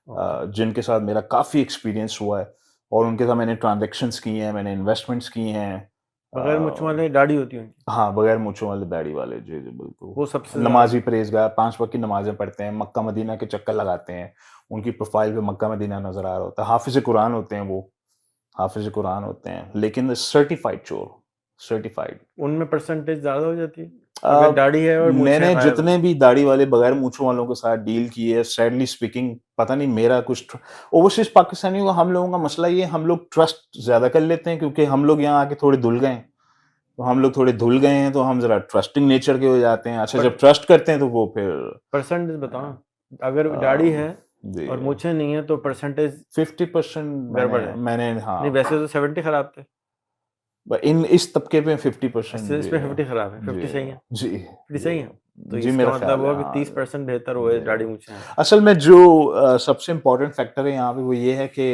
ओके। जिनके साथ मेरा काफ़ी एक्सपीरियंस हुआ है और उनके साथ मैंने ट्रांज़ैक्शंस की हैं, मैंने इन्वेस्टमेंट्स की हैं। बगैर मूँछ अ, वाले दाढ़ी होती है उनकी? हाँ, बगैर मूँछों वाले दाढ़ी वाले। जी, जी, बिल्कुल। वो सबसे ज़्यादा नमाज़ी परहेज़गार 5 वक़्त की नमाज़ें पढ़ते हैं, मक्का-मदीना के चक्कर लगाते हैं। उनकी प्रोफ़ाइल पे मक्का-मदीना नज़र आ रहा होता है। हाफ़िज़ कुरान होते हैं वो, हाफ़िज़ कुरान होते हैं, लेकिन सर्टिफ़ाइड चोर, सर्टिफ़ाइड। उनमें परसेंटेज ज़्यादा हो जाती है? अगर अ, दाढ़ी है और मूँछें मैंने गायब हैं? जितने भी दाढ़ी वाले बगैर मूँछों वालों के साथ डील किए, सैडली स्पीकिंग, पता नहीं मेरा कुछ ओवरसीज़ पाकिस्तानियों का हम लोगों का मसला ये है, हम लोग ट्रस्ट ज़्यादा कर लेते हैं क्योंकि हम लोग यहाँ आके थोड़े धुल गए हैं। तो हम लोग थोड़े धुल गए हैं तो हम ज़रा ट्रस्टिंग नेचर के हो जाते हैं। अच्छा, बट जब ट्रस्ट करते हैं तो वो फिर परसेंटेज बताओ ना। अगर दाढ़ी अ, है जी, और मूँछें नहीं है तो परसेंटेज 50% गड़बड़ मैंने है। मैंने नहीं, हाँ, वैसे तो 70 खराब थे। इन इस तबके पे 50% अच्छा, जी, इसमें 50 खराब है, जी, 50 सही है? जी, 50 जी, सही है? तो जी, मेरा इसका मतलब ख़्याल है, हुआ कि हाँ, 30% बेहतर हुए जी। दाढ़ी मूँछें हैं। असल में जो सबसे इम्पोर्टेंट फैक्टर है यहाँ पे वो ये है कि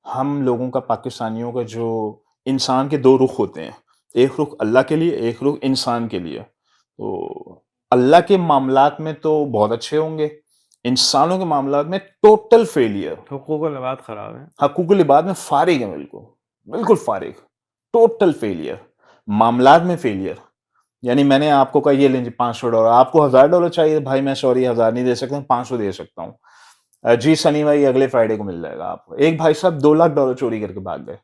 हम लोगों का, पाकिस्तानियों का, जो इंसान के 2 रुख होते हैं। एक रुख अल्लाह के लिए, एक रुख इंसान के लिए। तो अल्लाह के मामलात में तो बहुत अच्छे होंगे, इंसानों के मामलात में टोटल फेलियर। हुकूकुल इबाद खराब है। हकूकुल इबाद में फारिग है बिल्कुल, बिल्कुल फारिग, टोटल फेलियर, मामलात में फेलियर। यानी मैंने आपको कहा ये लें जी $500, आपको $1000 चाहिए, भाई मैं सॉरी 1000 नहीं दे सकता, 500 दे सकता हूँ। जी सनी भाई अगले फ्राइडे को मिल जाएगा आपको। एक भाई साहब $2 लाख चोरी करके भाग गए,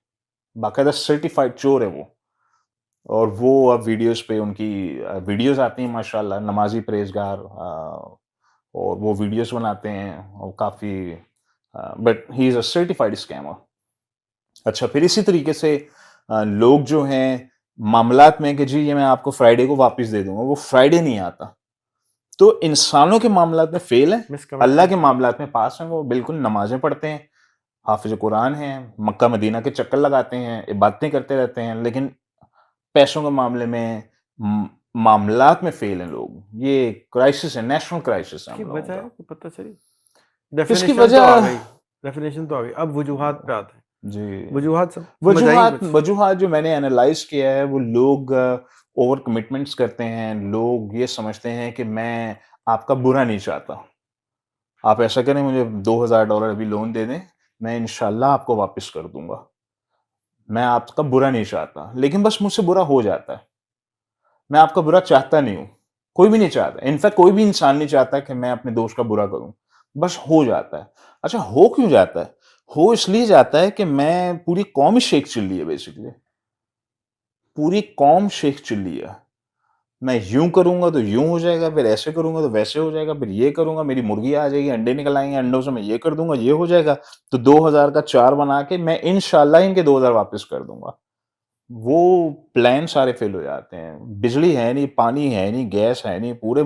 बाकायदा सर्टिफाइड चोर है वो। और वो अब वीडियोस पे उनकी वीडियोस आती हैं माशाल्लाह, नमाजी परहेजगार, और वो वीडियोस बनाते हैं और काफ़ी, but he is a certified scammer. अच्छा, फिर इसी तरीके से लोग जो हैं मामलात में कि जी ये मैं आपको फ्राइडे को वापस दे दूँगा, वो फ्राइडे नहीं आता। तो इंसानों के मामलात में फेल हैं, अल्लाह के मिसकम्युनिकेशन। मामलात में पास हैं, वो बिल्कुल नमाज़ें पढ़ते हैं, हाफ़िज़ कुरान हैं, मक्का मदीना के चक्कर लगाते हैं, इबादतें करते रहते हैं, लेकिन पैसों के मामले में मामलात में फेल हैं लोग। ये क्राइसिस है, नेशनल क्राइसिस है इसकी हम लोगों वजह है का। कि पता चली? इसकी डेफ़िनेशन तो आ वजह गई, डेफ़िनेशन तो आ गई, अब वजूहात पे आते हैं। जी, वजूहात समझ आई वजूहात कुछ? वजूहात जो मैंने एनालाइज़ किया है वो लोग ओवर कमिटमेंट्स करते हैं, लोग ये समझते हैं कि मैं आपका बुरा नहीं चाहता। आप ऐसा करें मुझे $2000 अभी लोन दे दें, मैं इंशाल्लाह आपको वापस कर दूँगा। मैं आपका बुरा नहीं चाहता, लेकिन बस मुझसे बुरा हो जाता है। मैं आपका बुरा चाहता नहीं हूँ। कोई भी नहीं चाहता। इनफैक्ट कोई भी इंसान नहीं चाहता कि मैं अपने दोस्त का बुरा करूँ। बस हो जाता है। अच्छा, हो क्यों जाता है? हो इसलिए जाता है कि मैं पूरी कौम ही शेख चिल्ली है बेसिकली। पूरी कौम शेख चिल्ली है। मैं यूँ करूँगा तो यूँ हो जाएगा, फिर ऐसे करूँगा तो वैसे हो जाएगा, फिर ये करूँगा मेरी मुर्गी आ जाएगी, अंडे निकल आएँगे, अंडों से मैं ये कर दूँगा, ये हो जाएगा। तो 2000 का 4 बना के मैं इंशाल्लाह इनके 2000 वापस कर दूँगा। वो प्लान सारे फेल हो जाते हैं। बिजली है नहीं, पानी है नहीं, गैस है नहीं, पूरी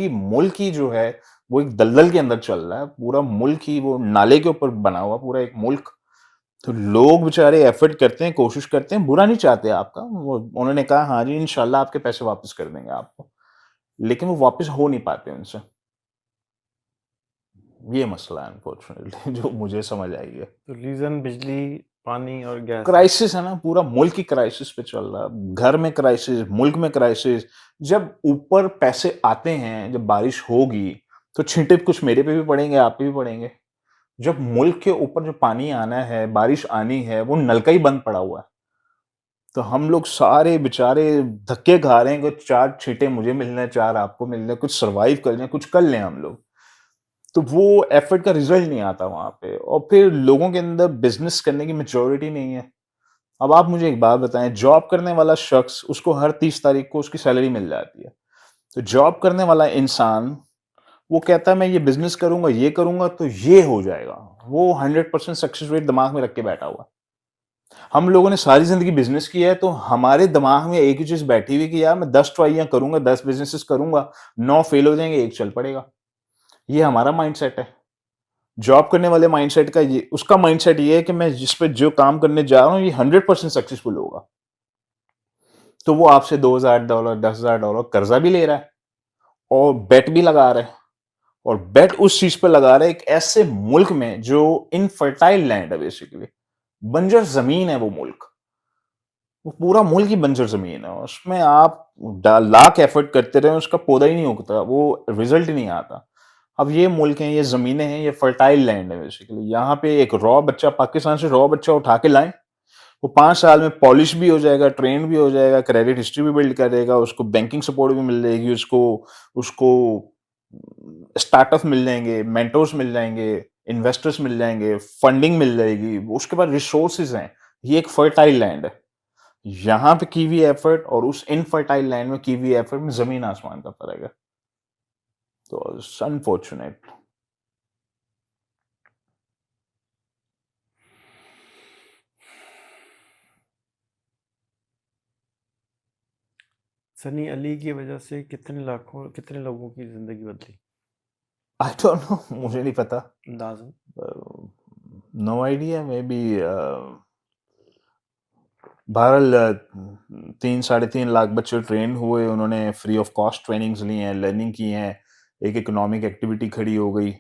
मुल्क ही जो है वो एक दलदल के अंदर चल रहा है। पूरा मुल्क ही वो नाले के ऊपर बना हुआ पूरा एक मुल्क। तो लोग बेचारे एफर्ट करते हैं, कोशिश करते हैं, बुरा नहीं चाहते आपका। वो उन्होंने कहा हाँ जी, इंशाल्लाह आपके पैसे वापस कर देंगे आपको। लेकिन वो वापस हो नहीं पाते उनसे। ये मसला है अनफॉर्चुनेटली जो मुझे समझ आई है। तो रीज़न बिजली, पानी और गैस है। क्राइसिस है ना, पूरा मुल्क ही क्राइसिस पे चल रहा है। घर में क्राइसिस, मुल्क में क्राइसिस। जब ऊपर पैसे आते हैं, जब बारिश होगी, तो छींटे कुछ मेरे पे भी पड़ेंगे, आप पे भी पड़ेंगे। जब मुल्क के ऊपर जो पानी आना है, बारिश आनी है, वो नलका ही बंद पड़ा हुआ है। तो हम लोग सारे बेचारे धक्के खा रहे हैं कि 4 छींटे मुझे मिल रहे हैं, 4 आपको मिल रहे हैं, कुछ सर्वाइव कर लें, कुछ कर लें हम लोग। तो वो एफर्ट का रिजल्ट नहीं आता वहाँ पे, और फिर लोगों के अंदर बिज़नेस करने की मैच्योरिटी नहीं है। अब आप मुझे एक बात बताएँ, जॉब करने वाला शख्स, उसको हर 30 तारीख को उसकी सैलरी मिल जाती है। तो जॉब करने वाला इंसान, वो कहता है मैं ये बिज़नेस करूँगा, ये करूँगा तो ये हो जाएगा। वो 100% सक्सेस रेट दिमाग में रख के बैठा हुआ है। हम लोगों ने सारी ज़िंदगी बिज़नेस किया है, तो हमारे दिमाग में एक ही चीज़ बैठी हुई है कि यार मैं 10 ट्राइयाँ करूँगा, 10 बिज़नेसेस करूँगा, 9 फेल हो जाएँगे, 1 चल पड़ेगा। ये हमारा माइंडसेट है। जॉब करने वाले माइंडसेट का ये, उसका माइंडसेट ये है कि मैं जिस पे जो काम करने जा रहा हूँ, ये 100% सक्सेसफुल होगा। तो वो आपसे $2000 $10,000 कर्जा भी ले रहा है और बेट भी लगा रहा है, और बेट उस चीज पर लगा रहा है एक ऐसे मुल्क में जो इनफर्टाइल लैंड है, बेसिकली बंजर जमीन है वो मुल्क। वो पूरा मुल्क ही बंजर जमीन है, उसमें आप लाख एफर्ट करते रहे उसका पौधा ही नहीं उगता, वो रिजल्ट ही नहीं आता। अब ये मुल्क है, ये जमीनें हैं, ये फर्टाइल लैंड है बेसिकली। यहाँ पे एक रॉ बच्चा, पाकिस्तान से रॉ बच्चा उठा के लाएं, वो 5 साल में पॉलिश भी हो जाएगा, ट्रेन भी हो जाएगा, क्रेडिट हिस्ट्री भी बिल्ड करेगा, उसको बैंकिंग सपोर्ट भी मिल जाएगी, उसको उसको स्टार्टअप मिल जाएंगे, मेंटोर्स मिल जाएंगे, इन्वेस्टर्स मिल जाएंगे, फंडिंग मिल जाएगी, उसके बाद रिसोर्सेज हैं। ये एक फर्टाइल लैंड है। यहाँ पे की हुई एफर्ट और उस इनफर्टाइल लैंड में की हुई एफर्ट में जमीन आसमान का फर्क है। तो अनफॉर्चुनेट। सनी अली की वजह से कितने लोगों की जिंदगी बदली? आई डोंट नो, मुझे नहीं पता। अंदाजन। No idea, maybe. बहरहाल 3-3.5 लाख बच्चे ट्रेन हुए, उन्होंने फ्री ऑफ कॉस्ट ट्रेनिंग्स ली हैं, लर्निंग की हैं, एक इकोनॉमिक एक्टिविटी खड़ी हो गई।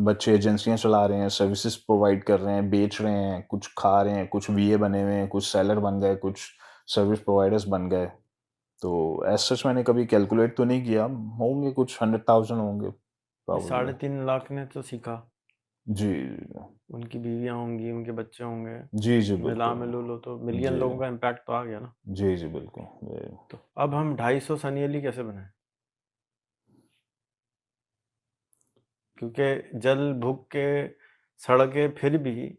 बच्चे एजेंसियां चला रहे हैं, सर्विसेज प्रोवाइड कर रहे हैं, बेच रहे हैं, कुछ खा रहे हैं, कुछ वीए बने हुए हैं, कुछ सेलर बन गए, कुछ सर्विस प्रोवाइडर्स बन गए। तो एज सच मैंने कभी कैलकुलेट तो नहीं किया, होंगे कुछ 100,000 होंगे प्रॉब्लली। 3.5 लाख ने तो सीखा, जी उनकी बीवियां होंगी, उनके बच्चे होंगे, जी जी मिला बिल्कुल। मिलू लो तो मिलियन जी लोगों का इम्पैक्ट तो आ गया ना। जी जी बिल्कुल। जी तो अब हम 250 सनी अली कैसे बनाए? क्योंकि जल भूख के सड़के फिर भी,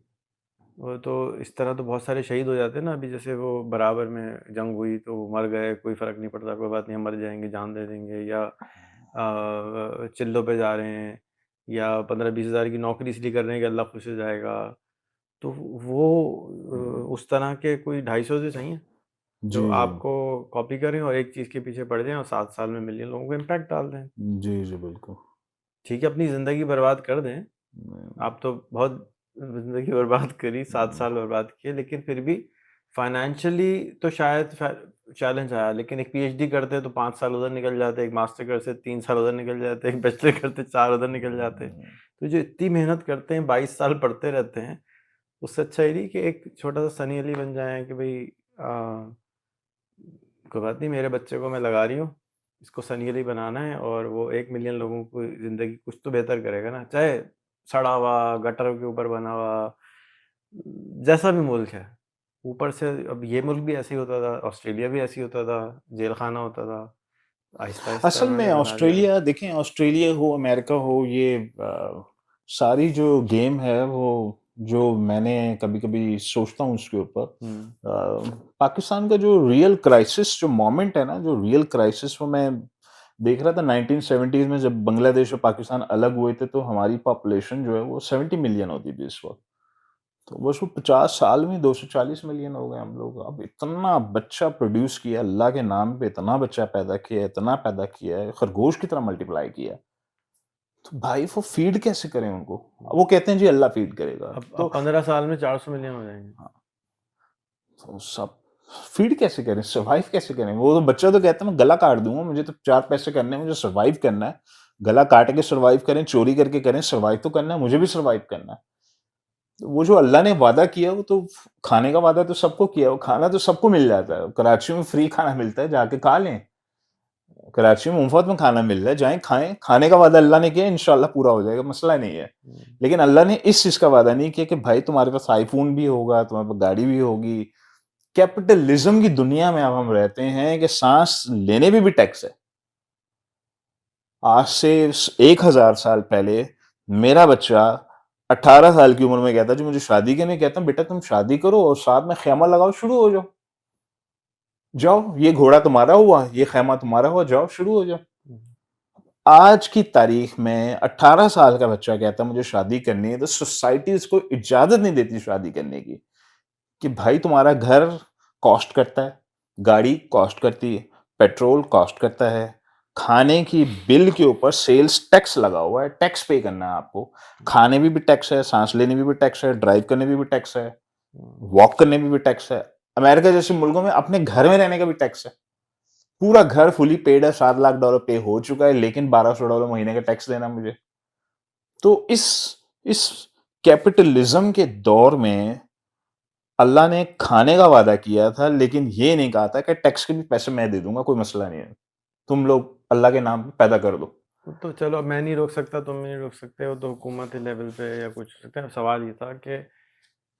वो तो इस तरह तो बहुत सारे शहीद हो जाते हैं ना। अभी जैसे वो बराबर में जंग हुई तो वो मर गए, कोई फर्क नहीं पड़ता, कोई बात नहीं, हम मर जाएंगे, जान दे देंगे। या चिल्लों पे जा रहे हैं, या 15-20 हज़ार की नौकरी इसलिए कर रहे हैं कि अल्लाह खुश हो जाएगा। तो वो उस तरह के कोई 250 से चाहिए जी जो आपको कॉपी करें और एक चीज़ के पीछे पड़ जाएं और 7 साल में मिलियन लोगों को इम्पैक्ट डाल दें। जी जी बिल्कुल। ठीक है, अपनी ज़िंदगी बर्बाद कर दें। हम्म, आप तो बहुत ज़िंदगी बर्बाद करी, 7 साल बर्बाद किए, लेकिन फिर भी फाइनेंशियली तो शायद चैलेंज आया। लेकिन एक पीएचडी करते तो 5 साल उधर निकल जाते, एक मास्टर करते 3 साल उधर निकल जाते, एक बैचलर करते 4 उधर निकल जाते। तो जो इतनी मेहनत करते हैं, 22 साल पढ़ते रहते हैं, उससे अच्छा ही नहीं कि एक छोटा सा सनी अली बन जाए कि भाई कोई बात नहीं, मेरे बच्चे को मैं लगा रही हूँ, इसको सनी अली बनाना है, और वो 1 मिलियन लोगों को ज़िंदगी कुछ तो बेहतर करेगा ना। चाहे सड़ा हुआ, गटर के ऊपर बना हुआ, जैसा भी मुल्क है। ऊपर से अब ये मुल्क भी ऐसे ही होता था, ऑस्ट्रेलिया भी ऐसे ही होता था, जेल खाना होता था। आहिस्ता-आहिस्ता असल में उन्होंने बना दिया। ऑस्ट्रेलिया देखें, ऑस्ट्रेलिया हो, अमेरिका हो, ये सारी जो गेम है वो, जो मैंने कभी कभी सोचता हूँ उसके ऊपर, हुँ, पाकिस्तान का जो रियल क्राइसिस, जो मोमेंट है ना, जो रियल क्राइसिस, वो मैं देख रहा था 1970s में जब बांग्लादेश और पाकिस्तान अलग हुए थे, तो हमारी पॉपुलेशन जो है वो 70 मिलियन होती थी इस वक्त। तो बस वो 50 साल में 240 मिलियन हो गए हम लोग। अब इतना बच्चा प्रोड्यूस किया अल्लाह के नाम पे, इतना बच्चा पैदा किया, इतना पैदा किया है, खरगोश की तरह मल्टीप्लाई किया है। तो भाई वो फीड कैसे करें उनको? हुँ। वो कहते हैं जी अल्लाह फीड करेगा। अब तो 15 साल में 400 मिलियन हो जाएँगे। हाँ, तो सब फीड कैसे करें, सर्वाइव कैसे करें? वो तो बच्चा तो कहता है मैं गला काट दूंगा, मुझे तो 4 पैसे करने हैं, मुझे सर्वाइव करना है। गला काट के सर्वाइव करें, चोरी करके करें, सर्वाइव तो करना है, मुझे भी सर्वाइव करना है। तो वो जो अल्लाह ने वादा किया, वो तो खाने का वादा तो सबको किया, वो खाना तो सबको मिल जाता है। कराची में फ्री खाना मिलता है, जाके खा लें। कराची में मुफ्त में खाना मिल रहा है, जाएं खाएं। खाने का वादा अल्लाह ने किया, इंशाल्लाह पूरा हो जाएगा, मसला नहीं है। हुँ। लेकिन अल्लाह ने इस चीज का वादा नहीं किया कि भाई तुम्हारे पास आईफोन भी होगा, तुम्हारे पास गाड़ी भी होगी। कैपिटलिज्म की दुनिया में अब हम रहते हैं कि सांस लेने में भी टैक्स है। आज से 1,000 साल पहले मेरा बच्चा 18 साल की उम्र में कहता जी मुझे शादी करनी है, कहता हूं बेटा तुम शादी करो और साथ में खेमा लगाओ, शुरू हो जाओ। जाओ, ये घोड़ा तुम्हारा हुआ, ये खेमा तुम्हारा हुआ, जाओ शुरू हो जाओ। हुँ। आज की तारीख में 18 साल का बच्चा कहता है मुझे शादी करनी है, तो सोसाइटी उसको इजाजत नहीं देती शादी करने की। कि भाई तुम्हारा घर कॉस्ट करता है, गाड़ी कॉस्ट करती है, पेट्रोल कॉस्ट करता है, खाने की बिल के ऊपर सेल्स टैक्स लगा हुआ है, टैक्स पे करना है आपको। खाने में भी टैक्स है, सांस लेने में भी टैक्स है, ड्राइव करने में भी टैक्स है, हुँ। वॉक करने में भी टैक्स है। अमेरिका जैसे मुल्कों में अपने घर में रहने का भी टैक्स है। पूरा घर फुली पेड है, $7 लाख पे हो चुका है, लेकिन $1200 महीने का टैक्स देना मुझे। तो इस कैपिटलिज्म के दौर में अल्लाह ने खाने का वादा किया था, लेकिन ये नहीं कहा था कि टैक्स के भी पैसे मैं दे दूंगा, कोई मसला नहीं है, तुम लोग अल्लाह के नाम पे पैदा कर दो। तो चलो मैं नहीं रोक सकता, तुम नहीं रोक सकते हो, तो हुकूमती लेवल पे या कुछ हो सकता है। सवाल ये था कि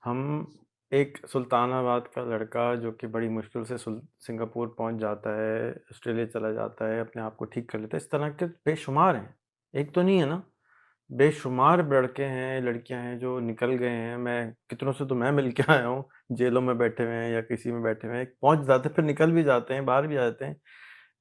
हम एक सुल्तानाबाद का लड़का जो कि बड़ी मुश्किल से सिंगापुर पहुंच जाता है, ऑस्ट्रेलिया चला जाता है, अपने आप को ठीक कर लेता है, इस तरह के बेशुमार हैं, एक तो नहीं है ना, बेशुमार लड़के हैं, लड़कियां हैं जो निकल गए हैं। मैं कितनों से तो मैं मिल के आया हूँ, जेलों में बैठे हुए हैं या किसी में बैठे हुए हैं, पहुंच जाते हैं, फिर निकल भी जाते हैं, बाहर भी आ जाते हैं,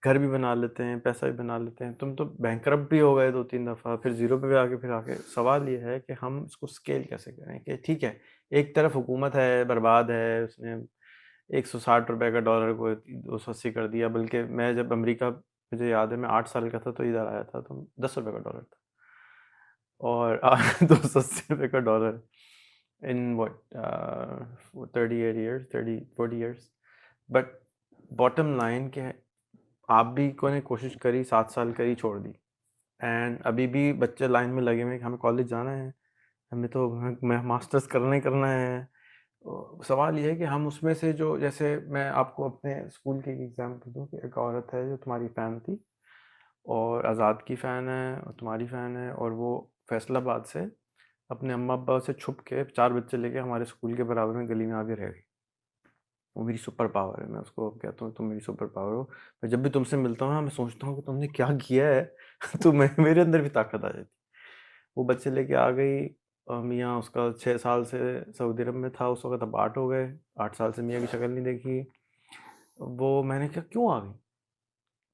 घर भी बना लेते हैं, पैसा भी बना लेते हैं। तुम तो बैंकरप्ट भी हो गए 2-3 दफ़ा, फिर ज़ीरो पे भी आके फिर आके। सवाल ये है कि हम इसको स्केल कैसे करें कि ठीक है, एक तरफ हुकूमत है, बर्बाद है, उसने ₹160 का डॉलर को 280 कर दिया। बल्कि मैं जब अमेरिका, मुझे याद है मैं 8 साल का था तो इधर आया था, तो ₹10 का डॉलर था, और ₹280 का dollar in what 38 years, 30-40 years. But bottom line के आप भी को ने कोशिश करी, 7 साल करी, छोड़ दी, एंड अभी भी बच्चे लाइन में लगे हुए हैं कि हमें कॉलेज जाना है, हमें तो मैं मास्टर्स करना ही करना है। सवाल ये है कि हम उसमें से जो, जैसे मैं आपको अपने स्कूल की एग्जाम्पल दूँ कि एक औरत है जो तुम्हारी फ़ैन थी, और आज़ाद की फ़ैन है और तुम्हारी फ़ैन है, और वो फैसलाबाद से अपने अम्मा अब्बा से छुप के 4 बच्चे लेके हमारे स्कूल के बराबर में गली में आके रह गई। वो मेरी सुपर पावर है, मैं उसको कहता हूँ तुम मेरी सुपर पावर हो। मैं जब भी तुमसे मिलता हूँ ना, मैं सोचता हूँ कि तुमने क्या किया है तो मेरे अंदर भी ताकत आ जाती। वो बच्चे लेके आ गई, मियाँ उसका 6 साल से सऊदी अरब में था उस वक़्त, अब 8 हो गए, 8 साल से मियाँ की शक्ल नहीं देखी। वो, मैंने कहा क्यों आ गई?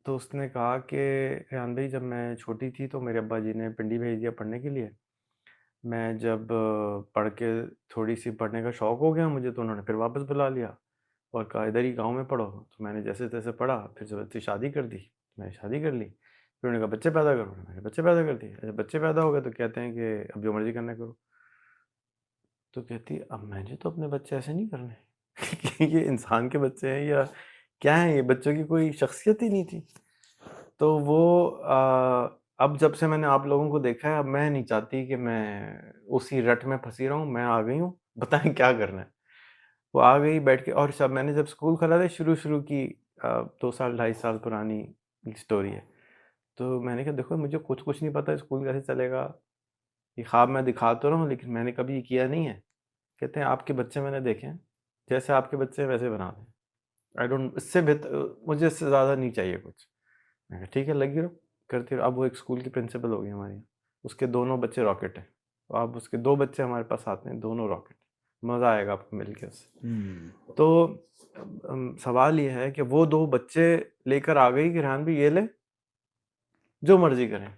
तो उसने कहा कि रेहान भाई, जब मैं छोटी थी तो मेरे अब्बा जी ने पिंडी भेज दिया पढ़ने के लिए। मैं जब पढ़ के थोड़ी-सी पढ़ने का शौक़ हो गया मुझे, तो उन्होंने फिर वापस बुला लिया और कहा इधर ही गाँव में पढ़ो। तो मैंने जैसे-तैसे पढ़ा, फिर ज़बरदस्ती शादी कर दी, मैंने शादी कर ली। फिर उन्होंने कहा बच्चे पैदा करो, मैंने बच्चे पैदा कर दिए। जब बच्चे पैदा हो गए तो कहते हैं कि अब जो मर्ज़ी करना करो। तो कहती है अब मैंने तो अपने बच्चे ऐसे नहीं करने कि ये इंसान के बच्चे हैं या क्या हैं, ये बच्चों की कोई शख्सियत ही नहीं थी। तो वो अब जब से मैंने आप लोगों को देखा है, अब मैं नहीं चाहती कि मैं उसी रट में फँसी रहूँ। मैं आ गई हूँ, बताएँ क्या करना है? वो आ गई बैठ के, और सब मैंने जब स्कूल खोला था शुरू-शुरू की 2 साल, 2.5 साल पुरानी स्टोरी है। तो मैंने कहा देखो मुझे कुछ नहीं पता स्कूल कैसे चलेगा, ये ख्वाब मैं दिखा तो रहा हूँ लेकिन मैंने कभी ये किया नहीं है। कहते हैं आपके बच्चे मैंने देखे हैं, जैसे आपके बच्चे हैं वैसे बना दें। आई डोंट, इससे मुझे इससे ज़्यादा नहीं चाहिए कुछ। मैंने कहा ठीक है लगी रहो, करती रहो। अब वो एक स्कूल की प्रिंसिपल हो गई हमारे यहाँ। उसके दोनों बच्चे रॉकेट हैं। तो अब उसके 2 बच्चे हमारे पास आते हैं, दोनों रॉकेट। मज़ा आएगा आपको मिल के उससे। तो सवाल ये है कि वो 2 बच्चे लेकर आ गई कि रेहान भी ये ले, जो मर्ज़ी करें।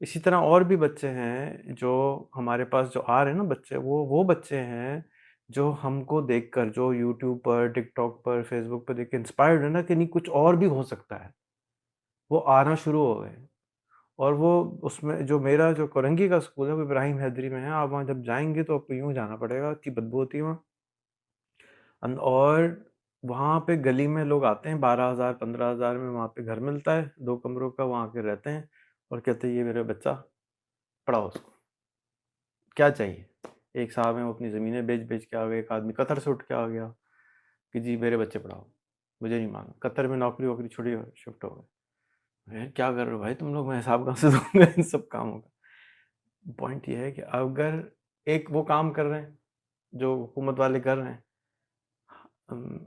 इसी तरह और भी बच्चे हैं जो हमारे पास जो आ रहे हैं ना बच्चे, वो बच्चे हैं जो हमको देखकर, जो यूट्यूब पर, टिकटॉक पर, फेसबुक पर देख के इंस्पायर्ड है ना कि नहीं कुछ और भी हो सकता है। वो आना शुरू हो गए। और वो, उसमें जो मेरा जो कोरंगी का स्कूल है वो इब्राहिम हैदरी में है। आप वहाँ जब जाएँगे तो आपको यूँ जाना पड़ेगा, इतनी बदबू होती है वहाँ। और वहाँ पे गली में लोग आते हैं 12,000 15,000 में, वहाँ पे घर मिलता है 2 कमरों का, वहाँ आके रहते हैं और कहते हैं ये मेरा बच्चा, पढ़ाओ उसको। क्या चाहिए? एक साहब हैं वो अपनी ज़मीनें बेच-बेच के आ गए, एक आदमी कतर से उठ के आ गया कि जी मेरे बच्चे पढ़ाओ, मुझे नहीं मालूम। कतर में नौकरी-वोकरी छुड़ी और शिफ्ट हो गए। अरे क्या कर रहे हो भाई तुम लोग, मैं हिसाब कहाँ से दूँगा इन सब कामों का? पॉइंट ये है कि अगर एक वो काम कर रहे हैं, जो हुकूमत वाले कर रहे हैं, अम,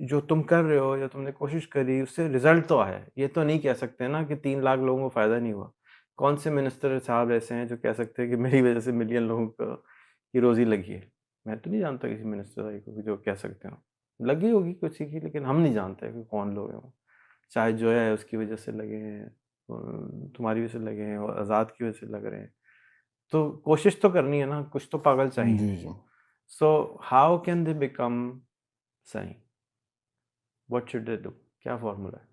जो तुम कर रहे हो या तुमने कोशिश करी उससे रिज़ल्ट तो आया है। ये तो नहीं कह सकते ना कि 3 लाख लोगों को फ़ायदा नहीं हुआ। कौन से मिनिस्टर साहब ऐसे हैं जो कह सकते हैं कि मेरी वज़ह से मिलियन लोगों को की रोज़ी लगी है? मैं तो नहीं जानता किसी मिनिस्टर भाई को जो कह सकते हो। लगी होगी किसी की, लेकिन हम नहीं जानते कि कौन लोग हैं वो। शायद जो है उसकी वज़ह से लगे हैं, तुम्हारी वज़ह से लगे हैं और आज़ाद की वज़ह से लग रहे हैं। तो कोशिश तो करनी है ना, कुछ तो पागल चाहिए। जी, जी। So how can they become sunny? What should they do? क्या फ़ॉर्मूला है?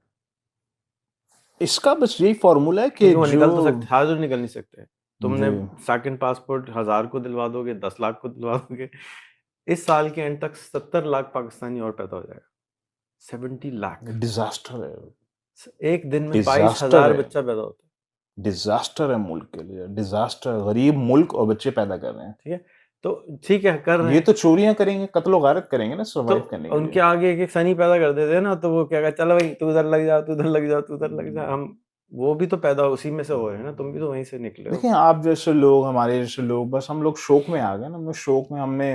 इसका बस यही फ़ॉर्मूला है कि क्योंकि वो जो निकल तो सकते, हाज़िर निकल नहीं सकते। तुमने जी। सेकंड पासपोर्ट 1000 को दिलवा दोगे, 10 लाख को दिलवा दोगे, इस साल के एंड तक 70 लाख पाकिस्तानी और पैदा हो जाएगा। 70 लाख डिजास्टर है, एक दिन में डिजास्टर 22,000 है, बच्चा पैदा होता है। डिजास्टर है मुल्क के लिए, डिजास्टर। गरीब मुल्क और बच्चे पैदा कर रहे हैं। ठीक है, तो ठीक है कर रहे ये हैं, तो चोरियां करेंगे, कत्लो गारत करेंगे ना तो सर्वाइव करने के उनके लिए। आगे एक एक सनी पैदा कर देते हैं ना, तो वो क्या कहता चलो भाई तू उधर लग जा, तू उधर लग जा, तू उधर लग जा। हम वो भी तो पैदा उसी में से हो रहे हैं ना, तुम भी तो वहीं से निकले हो। देखिए आप जैसे लोग, हमारे जैसे लोग, बस हम लोग शौक में आ गए ना। शौक में हमने,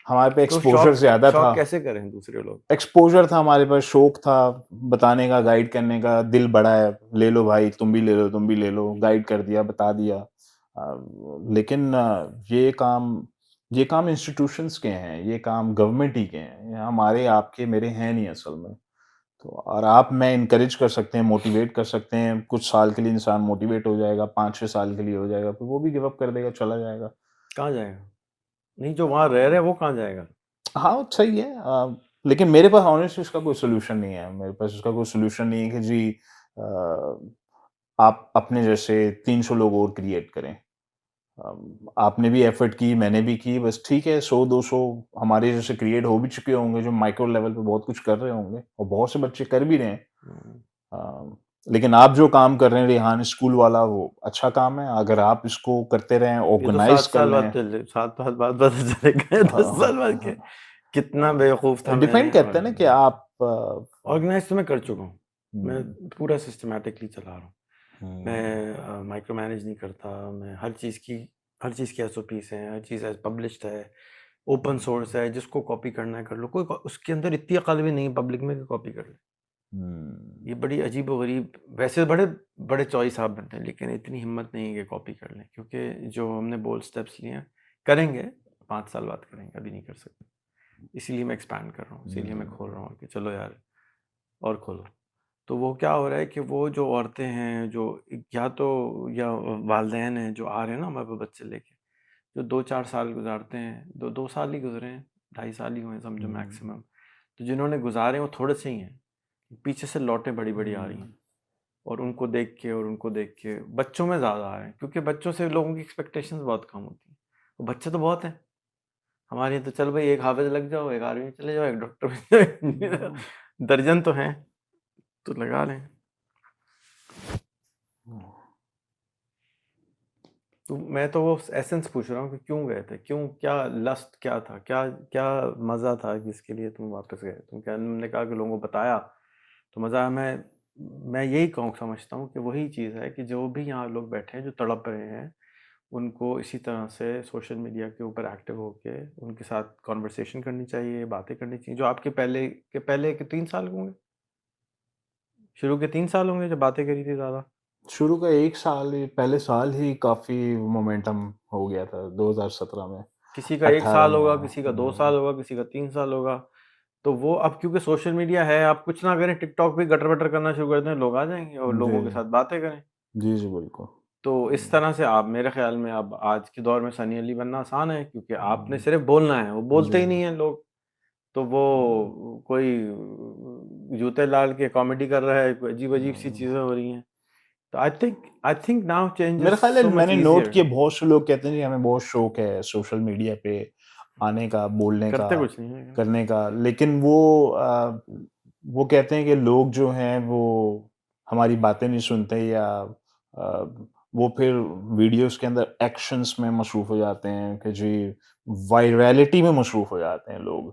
हमारे पे तो एक्सपोजर ज्यादा था, शौक कैसे करें दूसरे लोग? एक्सपोजर था हमारे पास, शौक था बताने का, गाइड करने का। दिल बड़ा है, ले लो भाई, तुम भी ले लो, तुम भी ले लो, गाइड कर दिया, बता दिया। लेकिन ये काम इंस्टीट्यूशंस के हैं, ये काम गवर्नमेंट ही के हैं, ये हमारे आपके मेरे हैं नहीं असल में। तो और आप मैं इनकरेज कर सकते हैं, मोटिवेट कर सकते हैं, कुछ साल के लिए इंसान मोटिवेट हो जाएगा, 5-6 साल के लिए हो जाएगा, फिर वो भी गिव अप कर देगा, चला जाएगा। कहाँ जाएगा? नहीं, जो वहां रह रहे हैं वो कहाँ जाएगा? हाँ, वो सही है। लेकिन मेरे पास ऑनेस्टली इसका कोई सॉल्यूशन नहीं है। मेरे पास इसका कोई सॉल्यूशन नहीं है कि जी अ, आप अपने जैसे 300 लोग और क्रिएट करें। आपने भी एफर्ट की, मैंने भी की, बस ठीक है 100-200 हमारे जैसे क्रिएट हो भी चुके होंगे, जो माइक्रो लेवल पे बहुत कुछ कर रहे होंगे, और बहुत से बच्चे कर भी रहे हैं। हम्म, लेकिन आप जो काम कर रहे हैं रेहान स्कूल वाला, वो अच्छा काम है। अगर आप इसको करते रहें, ये तो ऑर्गेनाइज 7 कर साल बाद लें। 7 साल बाद पता चलेगा, 10 साल बाद के कितना बेवकूफ था मैं। डिपेंड करता है ना कि आप ऑर्गेनाइज तो मैं कर चुका हूँ, मैं हुँ, पूरा सिस्टमैटिकली चला रहा हूँ। हुँ, मैं माइक्रो मैनेज नहीं करता, मैं हर चीज़ की एसओपीस हैं, हर चीज़ पब्लिश्ड है, ओपन सोर्स है, जिसको कॉपी करना है कर लो। उसके अंदर इतनी अकल भी नहीं पब्लिक में कि कॉपी कर ले। हुँ, ये बड़ी अजीब व गरीब, वैसे बड़े बड़े चॉइस आप बनते हैं, लेकिन इतनी हिम्मत नहीं है कि कॉपी कर लें, क्योंकि जो हमने बोल्ड स्टेप्स लिए हैं करेंगे, 5 साल बाद करेंगे, अभी नहीं कर सकते। इसीलिए मैं एक्सपैंड कर रहा हूँ, इसीलिए मैं खोल रहा हूँ कि चलो यार और खोलो। तो वो क्या हो रहा है कि वो जो औरतें हैं, जो या वालिदैन हैं जो आ रहे हैं ना हमारे पास बच्चे लेके, जो 2-4 साल गुजारते हैं, 2 साल ही गुजरे हैं, 2.5 साल ही हुए हैं समझो हुँ, मैक्सिमम। तो जिन्होंने गुजारे हैं वो थोड़े से ही हैं, पीछे से लौटें बड़ी बड़ी आ रही हुँ, हैं। और उनको देख के बच्चों में ज़्यादा आ रहे हैं, क्योंकि बच्चों से लोगों की एक्सपेक्टेशंस बहुत कम होती हैं। और बच्चे तो बहुत हैं हमारे यहाँ, तो चल भाई एक हाफिज लग जाओ, एक आर्मी में चले जाओ, एक डॉक्टर बन जाओ, एक इंजीनियर, दर्जन तो हैं, तो लगा लें। तो मैं तो वो एसेंस पूछ रहा हूँ कि क्यों गए थे, क्यों, क्या लस्ट क्या था, क्या क्या मज़ा था जिसके लिए तुम वापस गए? तुम क्या, तुमने कहा कि लोगों को बताया तो मज़ा आया। मैं यही कहूँ समझता हूँ कि वही चीज़ है कि जो भी यहाँ लोग बैठे हैं जो तड़प रहे हैं, उनको इसी तरह से सोशल मीडिया के ऊपर एक्टिव होके उनके साथ कॉन्वर्सेशन करनी चाहिए, बातें करनी चाहिए। जो आपके पहले के 3 साल होंगे, शुरू के 3 साल होंगे जब बातें करी थी ज़्यादा। शुरू का 1 साल ही, पहले साल ही काफ़ी मोमेंटम हो गया था 2017 में, किसी का 18 1 साल में। होगा, किसी का 2 साल होगा, किसी का 3 साल होगा। तो वो अब क्योंकि सोशल मीडिया है, आप कुछ ना करें, टिकटॉक पे गटर बटर करना शुरू कर दें, लोग आ जाएंगे और जी, लोगों के साथ बातें करें। जी, जी, बिल्कुल। तो इस तरह से आप, मेरे ख्याल में अब आज के दौर में सनी अली बनना आसान है, क्योंकि आपने हुँ, सिर्फ बोलना है, वो बोलते जी, ही नहीं है लोग। तो वो कोई जूते लाल के कॉमेडी कर रहा है, कोई अजीब अजीब सी चीजें हो रही हैं। तो I think now change is मेरा ख़्याल है सो मच मैंने नोट इजियर। किया, बहुत से लोग कहते हैं जी हमें बहुत शौक है सोशल मीडिया पे आने का, बोलने का, करते कुछ नहीं है। करने का, लेकिन वो कहते हैं कि लोग जो हैं वो हमारी बातें नहीं सुनते, या वो फिर वीडियोज़ के अंदर एक्शंस में मसरूफ़ हो जाते हैं कि जी वायरैलिटी में मसरूफ़ हो जाते हैं लोग,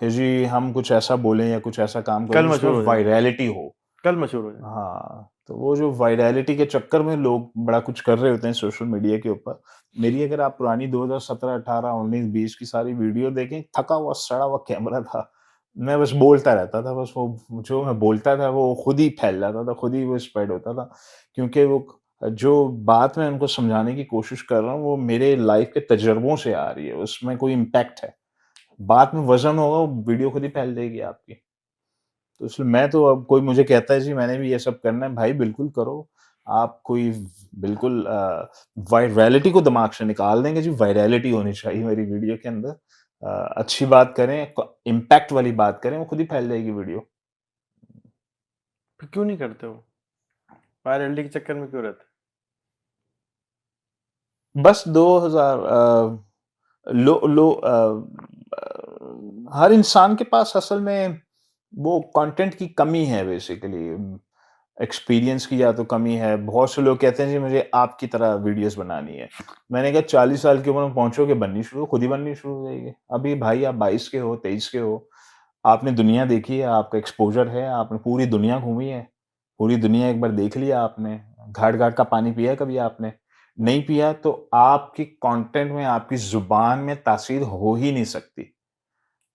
कि जी हम कुछ ऐसा बोलें या कुछ ऐसा काम करें कल जिसमें मशहूर हो जाए, वायरैलिटी हो। कल मशहूर हो जाए। हाँ, तो वो जो वायरैलिटी के चक्कर में लोग बड़ा कुछ कर रहे होते हैं सोशल मीडिया के ऊपर। मेरी अगर आप पुरानी 2017, 18, 19, 20 की सारी वीडियो देखें, थका हुआ, सड़ा हुआ कैमरा था। मैं बस बोलता रहता था, बस वो जो मैं बोलता था वो खुद ही फैल जाता था, खुद ही वो स्प्रेड होता था। क्योंकि वो जो बात मैं उनको समझाने की कोशिश कर रहा हूँ, वो मेरे लाइफ़ के तजुर्बों से आ रही है, उसमें कोई इम्पैक्ट है। बाद में वज़न होगा, वो वीडियो खुद ही फैल जाएगी आपकी। तो इसलिए मैं तो, अब कोई मुझे कहता है जी मैंने भी ये सब करना है, भाई बिल्कुल करो। आप कोई बिल्कुल वायरैलिटी को दिमाग से निकाल देंगे जी, वायरैलिटी होनी चाहिए मेरी वीडियो के अंदर। अच्छी बात करें, क इम्पैक्ट वाली बात करें, वो खुद ही फैल जाएगी वीडियो। फिर क्यों नहीं करते हो? वायरलिटी के चक्कर में क्यों रहते? बस 2000 लो लो हर इंसान के पास असल में वो कंटेंट की कमी है बेसिकली। एक्सपीरियंस की या तो कमी है। बहुत से लोग कहते हैं जी मुझे आपकी तरह वीडियोज़ बनानी है। मैंने कहा 40 साल की उम्र में पहुँचोगे बननी शुरू खुद ही बननी शुरू हो जाएगी। अभी भाई आप 22 के हो, 23 के हो, आपने दुनिया देखी है, आपका एक्सपोज़र है, आपने पूरी दुनिया घूमी है। पूरी दुनिया एक बार देख लिया आपने। घाट-घाट का पानी पिया है कभी आपने? नहीं पिया तो आपके कंटेंट में, आपकी ज़ुबान में तासीर हो ही नहीं सकती।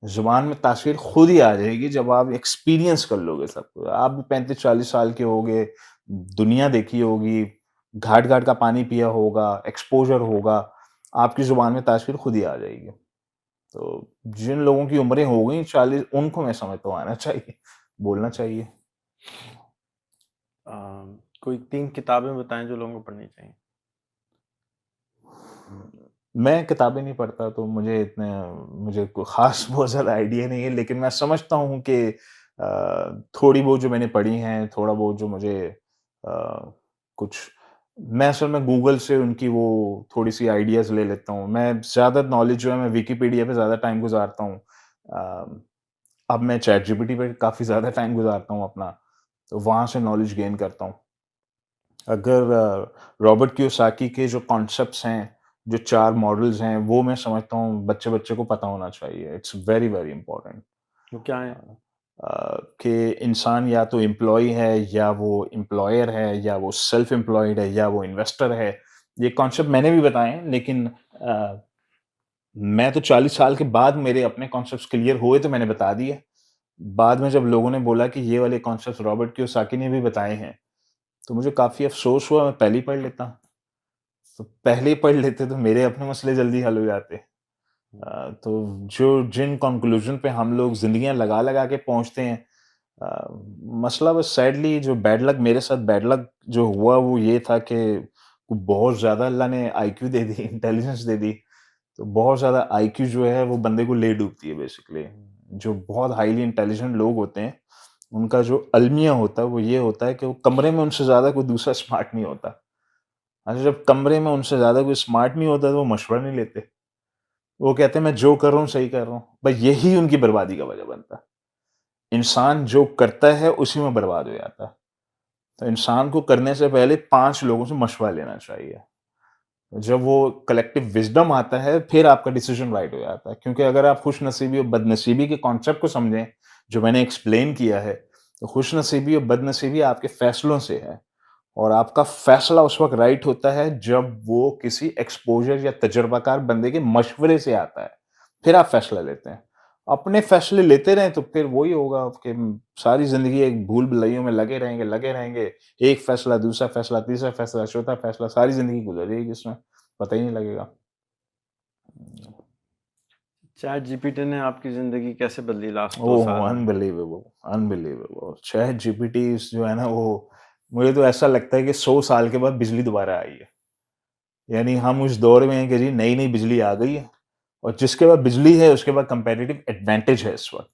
ज़ुबान में तासीर खुद ही आ जाएगी जब आप एक्सपीरियंस कर लोगे सब कुछ। आप भी 35-40 साल के होगे, दुनिया देखी होगी, घाट-घाट का पानी पिया होगा, एक्सपोज़र होगा, आपकी ज़ुबान में तासीर खुद ही आ जाएगी। तो जिन लोगों की उम्रें हो गई 40 उनको मैं समझता हूँ आना चाहिए, बोलना चाहिए। अ, कोई 3 किताबें बताएँ जो लोगों को पढ़नी चाहिए? मैं किताबें नहीं पढ़ता तो मुझे कोई ख़ास बहुत ज़्यादा आइडिया नहीं है, लेकिन मैं समझता हूँ कि थोड़ी बहुत जो मैंने पढ़ी हैं, थोड़ा बहुत जो मुझे कुछ मैं असल में गूगल से उनकी वो थोड़ी-सी आइडियाज़ ले लेता हूँ। मैं ज़्यादा नॉलेज जो है मैं विकिपीडिया पे ज़्यादा टाइम गुज़ारता हूँ। अब मैं चैट जीपीटी पे काफ़ी ज़्यादा टाइम गुज़ारता हूँ अपना, तो वहाँ से नॉलेज गेन करता हूँ। अगर रॉबर्ट कियोसाकी के जो कॉन्सेप्ट्स हैं, जो 4 मॉडल्स हैं, वो मैं समझता हूँ बच्चे-बच्चे को पता होना चाहिए। It's very, very important. वो क्या अ है? कि इंसान या तो एम्प्लॉयी है, या वो एम्प्लॉयर है, या वो सेल्फ एम्प्लॉयड है, या वो इन्वेस्टर है। ये कॉन्सेप्ट मैंने भी बताए हैं, लेकिन मैं तो 40 साल के बाद मेरे अपने कॉन्सेप्ट्स क्लियर हुए तो मैंने बता दिए। बाद में जब लोगों ने बोला कि ये वाले कॉन्सेप्ट्स रॉबर्ट कियोसाकी ने भी बताए हैं, तो मुझे काफ़ी अफ़सोस हुआ, मैं पहले ही पढ़ लेता। तो पहले ही पढ़ लेते तो मेरे अपने मसले जल्दी हल हो जाते। तो जो जिन कन्क्लूज़न पे हम लोग ज़िंदगियाँ लगा-लगा के पहुँचते हैं, अ, मसला बस सैडली जो बैड लक मेरे साथ बैड लक जो हुआ वो ये था कि बहुत ज़्यादा अल्लाह ने आईक्यू दे दी, इंटेलिजेंस दे दी। तो बहुत ज़्यादा आईक्यू जो है वो बंदे को ले डूबती है बेसिकली। जो बहुत हाइली इंटेलिजेंट लोग होते हैं, उनका जो अलमिया होता है वो ये होता है कि वो कमरे में उनसे ज़्यादा कोई दूसरा स्मार्ट नहीं होता। अच्छा, जब कमरे में उनसे ज़्यादा कोई स्मार्ट नहीं होता तो वो मशवरा नहीं लेते। वो कहते हैं मैं जो कर रहा हूँ सही कर रहा हूँ। बस यही उनकी बर्बादी का वजह बनता है। इंसान जो करता है उसी में बर्बाद हो जाता है। तो इंसान को करने से पहले 5 लोगों से मशवरा लेना चाहिए। जब वो कलेक्टिव विज़डम आता है, फिर आपका डिसीज़न राइट हो जाता है। क्योंकि अगर आप खुशनसीबी और बदनसीबी के कॉन्सेप्ट को समझें, जो मैंने एक्सप्लेन किया है, तो खुशनसीबी और बदनसीबी आपके फैसलों से है। और आपका फैसला उस वक़्त राइट होता है जब वो किसी एक्सपोज़र या तजुर्बाकार बंदे के मशवरे से आता है। फिर आप फैसला लेते हैं। अपने फैसले लेते रहें तो फिर वही होगा कि सारी ज़िंदगी एक भूल-भुलैयों में लगे रहेंगे। एक फैसला, दूसरा फैसला, तीसरा फैसला, चौथा फैसला, सारी ज़िंदगी गुज़र जाएगी इसमें, पता ही नहीं लगेगा। चैट जीपीटी ने आपकी ज़िंदगी कैसे बदली लास्ट 2 ओह! साल में? Unbelievable, unbelievable. चैट जीपीटीज़ जो है ना वो मुझे तो ऐसा लगता है कि 100 साल के बाद बिजली दोबारा आई है। यानी हम उस दौर में हैं कि जी नई-नई बिजली आ गई है और जिसके पास बिजली है उसके पास कंपैरेटिव एडवांटेज है इस वक़्त।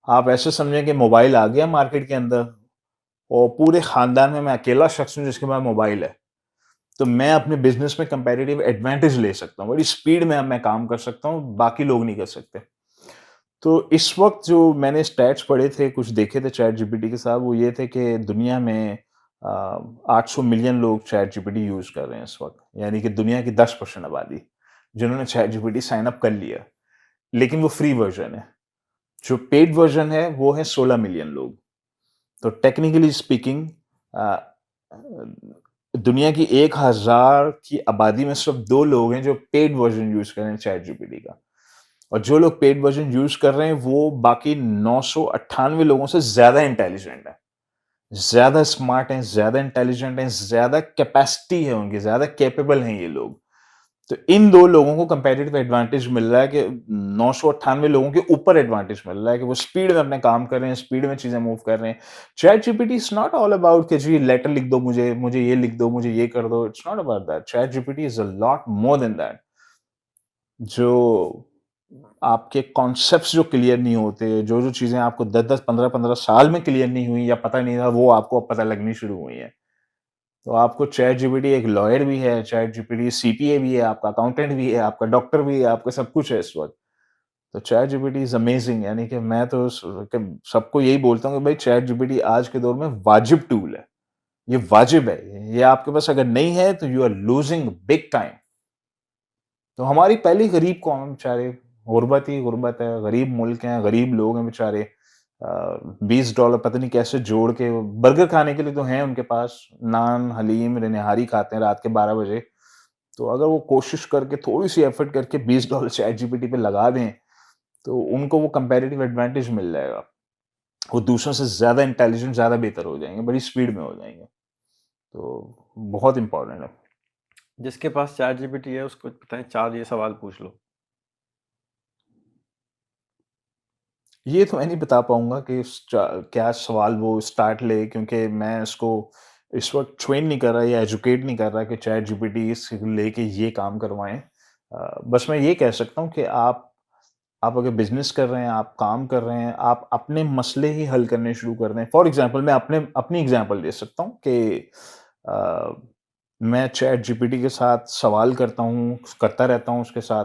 आप ऐसे समझें कि मोबाइल आ गया मार्केट के अंदर और पूरे खानदान में मैं अकेला शख्स हूँ जिसके पास मोबाइल है। तो मैं अपने बिज़नेस में कंपैरेटिव एडवांटेज ले सकता हूँ। बड़ी स्पीड में अब मैं काम कर सकता हूँ, बाकी लोग नहीं कर सकते। तो इस वक़्त जो मैंने स्टैट्स पढ़े थे, कुछ देखे थे चैट जीपीटी के साथ, वो ये थे कि दुनिया में 800 मिलियन लोग चैट जीपीटी यूज़ कर रहे हैं इस वक़्त। यानी कि दुनिया की 10% आबादी, जिन्होंने चैट जीपीटी साइन अप कर लिया। लेकिन वो फ्री वर्ज़न है। जो पेड वर्ज़न है, वो है 16 मिलियन लोग। तो टेक्निकली स्पीकिंग अ दुनिया की 1000 की आबादी में सिर्फ़ 2 लोग हैं जो पेड वर्ज़न यूज़ कर रहे हैं चैट जीपीटी का। और जो लोग पेड वर्ज़न यूज़ कर रहे हैं, वो बाकी 998 लोगों से ज़्यादा इंटेलिजेंट हैं। ज़्यादा स्मार्ट हैं, ज़्यादा इंटेलिजेंट हैं, ज़्यादा कैपेसिटी है उनकी, ज़्यादा कैपेबल हैं ये लोग। तो इन 2 लोगों को कंपैरेटिव एडवांटेज मिल रहा है कि 998 लोगों के ऊपर एडवांटेज मिल रहा है कि वो स्पीड में अपने काम कर रहे हैं, स्पीड में चीज़ें मूव कर रहे हैं। Chat GPT is not all about कि जी लेटर लिख दो मुझे ये लिख दो, मुझे ये कर दो। It's not about that. Chat GPT is a lot more than that. जो आपके कॉन्सेप्ट्स जो क्लियर नहीं होते, जो-जो चीज़ें आपको 10-10, 15-15 साल में क्लियर नहीं हुई या पता नहीं था, वो आपको अब पता लगनी शुरू हुई हैं। तो आपको चैट जीपीटी एक लॉयर भी है, चैट जीपीटी सीपीए भी है, आपका अकाउंटेंट भी है, आपका डॉक्टर भी है, आपका सब कुछ है इस वक़्त। तो चैट जीपीटी इज़ अमेज़िंग, यानी कि मैं तो सबको यही बोलता हूँ कि भाई चैट जीपीटी आज के दौर में वाजिब टूल है। ये वाजिब है। ये आपके पास अगर नहीं है तो you are losing big time. तो हमारी पहली गरीब कौम है बेचारे, गुर्बत ही गुर्बत है, गरीब मुल्क हैं, गरीब लोग हैं बेचारे। $20 पता नहीं कैसे जोड़ के बर्गर खाने के लिए तो हैं उनके पास, नान, हलीम, निहारी खाते हैं रात के 12 बजे। तो अगर वो कोशिश करके थोड़ी-सी एफर्ट करके $20 चैट जीपीटी पे लगा दें, तो उनको वो कंपैरेटिव एडवांटेज मिल जाएगा। वो दूसरों से ज़्यादा इंटेलिजेंट, ज़्यादा बेहतर हो जाएँगे, बड़ी स्पीड में हो जाएँगे। तो बहुत इम्पोर्टेंट है। जिसके पास चैट जीपीटी है उसको बताएं 4 ये सवाल पूछ लो। ये तो मैं नहीं बता पाऊँगा कि क्या सवाल वो स्टार्ट ले, क्योंकि मैं इसको इस वक़्त ट्रेन नहीं कर रहा या एजुकेट नहीं कर रहा कि चैट जीपीटी से लेके ये काम करवाएँ। बस मैं ये कह सकता हूँ कि आप अगर बिज़नेस कर रहे हैं, आप काम कर रहे हैं, आप अपने मसले ही हल करने शुरू कर दें। फॉर एग्ज़ाम्पल मैं अपनी एग्ज़ाम्पल दे सकता हूँ कि अ, मैं चैट जीपीटी के साथ सवाल करता रहता हूँ उसके साथ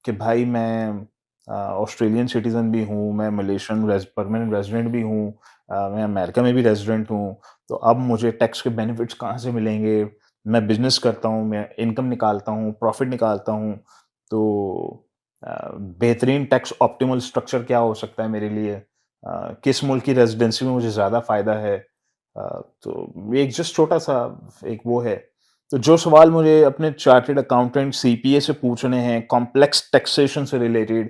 कि भाई मैं ऑस्ट्रेलियन सिटीज़न भी हूँ, मैं मलेशियन परमानेंट रेज़िडेंट भी हूँ, मैं अमेरिका में भी रेज़िडेंट हूँ, तो अब मुझे टैक्स के बेनिफिट्स कहाँ से मिलेंगे? मैं बिज़नेस करता हूँ, मैं इनकम निकालता हूँ, प्रॉफ़िट निकालता हूँ, तो बेहतरीन टैक्स ऑप्टिमल स्ट्रक्चर क्या हो सकता है मेरे लिए? किस मुल्क की रेज़िडेंसी में मुझे ज़्यादा फ़ायदा है? तो एक जस्ट छोटा-सा एक वो है। तो जो सवाल मुझे अपने चार्टर्ड अकाउंटेंट सीपीए से पूछने हैं, कॉम्प्लेक्स टैक्सेशन से रिलेटेड,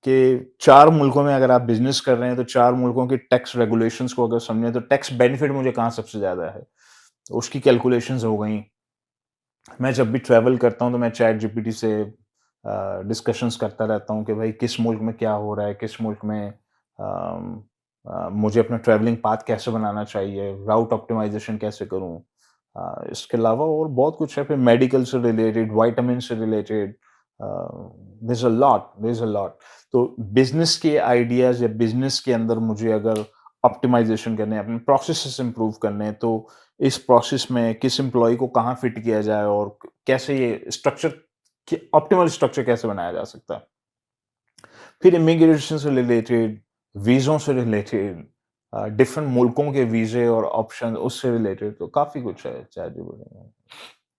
कि 4 मुल्कों में अगर आप बिज़नेस कर रहे हैं, तो 4 मुल्कों की टैक्स रेगुलेशंस को अगर समझें, तो टैक्स बेनिफिट मुझे कहाँ सबसे ज़्यादा है? तो उसकी कैलकुलेशंस हो गई। मैं जब भी ट्रैवल करता हूँ तो मैं चैट जीपीटी से डिस्कशंस करता रहता हूँ कि भाई किस मुल्क में क्या हो रहा है, किस मुल्क में मुझे अपना ट्रैवलिंग पाथ कैसे बनाना चाहिए, राउट ऑप्टिमाइजेशन कैसे करूँ। इसके अलावा और बहुत कुछ है, फिर मेडिकल से रिलेटेड, विटामिन से related, there is a lot. तो बिज़नेस के आइडियाज़ या बिज़नेस के अंदर मुझे अगर ऑप्टिमाइजेशन करने हैं, अपने प्रोसेसेस इंप्रूव करने हैं, तो इस प्रोसेस में किस एम्प्लॉयी को कहाँ फिट किया जाए और कैसे ये ऑप्टिमल स्ट्रक्चर कैसे बनाया जा सकता है। फिर इमिग्रेशन से रिलेटेड, वीज़ों से रिलेटेड, डिफरेंट मुल्कों के वीज़े और ऑप्शन उससे रिलेटेड, तो काफ़ी कुछ है चैट जीपीटी में।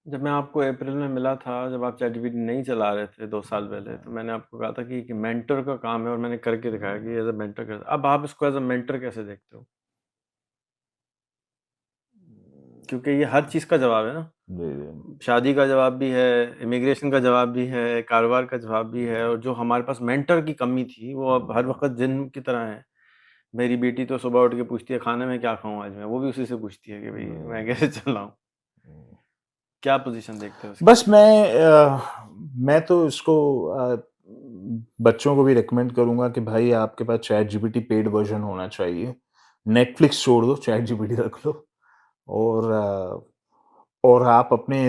जब मैं आपको अप्रैल में मिला था, जब आप चैट जीपीटी नहीं चला रहे थे 2 साल पहले, तो मैंने आपको कहा था कि मेंटर का काम है और मैंने करके दिखाया कि एज़ अ मेंटर कैसे। अब आप इसको एज़ अ मेंटर कैसे देखते हो? क्योंकि ये हर चीज़ का जवाब है ना। जी, जी। शादी का जवाब भी है, इमिग्रेशन का जवाब भी है, कारोबार का जवाब भी है, और जो हमारे पास मेंटर की कमी थी, वो अब हर वक़्त जिन्न की तरह है। मेरी बेटी तो सुबह उठ के पूछती है, खाने में क्या खाऊँ आज मैं? वो भी उसी से पूछती है कि भई मैं हुँ, कैसे चलाऊँ? हुँ। क्या पोज़ीशन देखते हो इसकी? बस मैं तो इसको बच्चों को भी रिकमेंड करूँगा कि भाई आपके पास चैट जीपीटी पेड वर्ज़न होना चाहिए। नेटफ्लिक्स छोड़ दो, चैट जीपीटी रख लो, और और आप अपने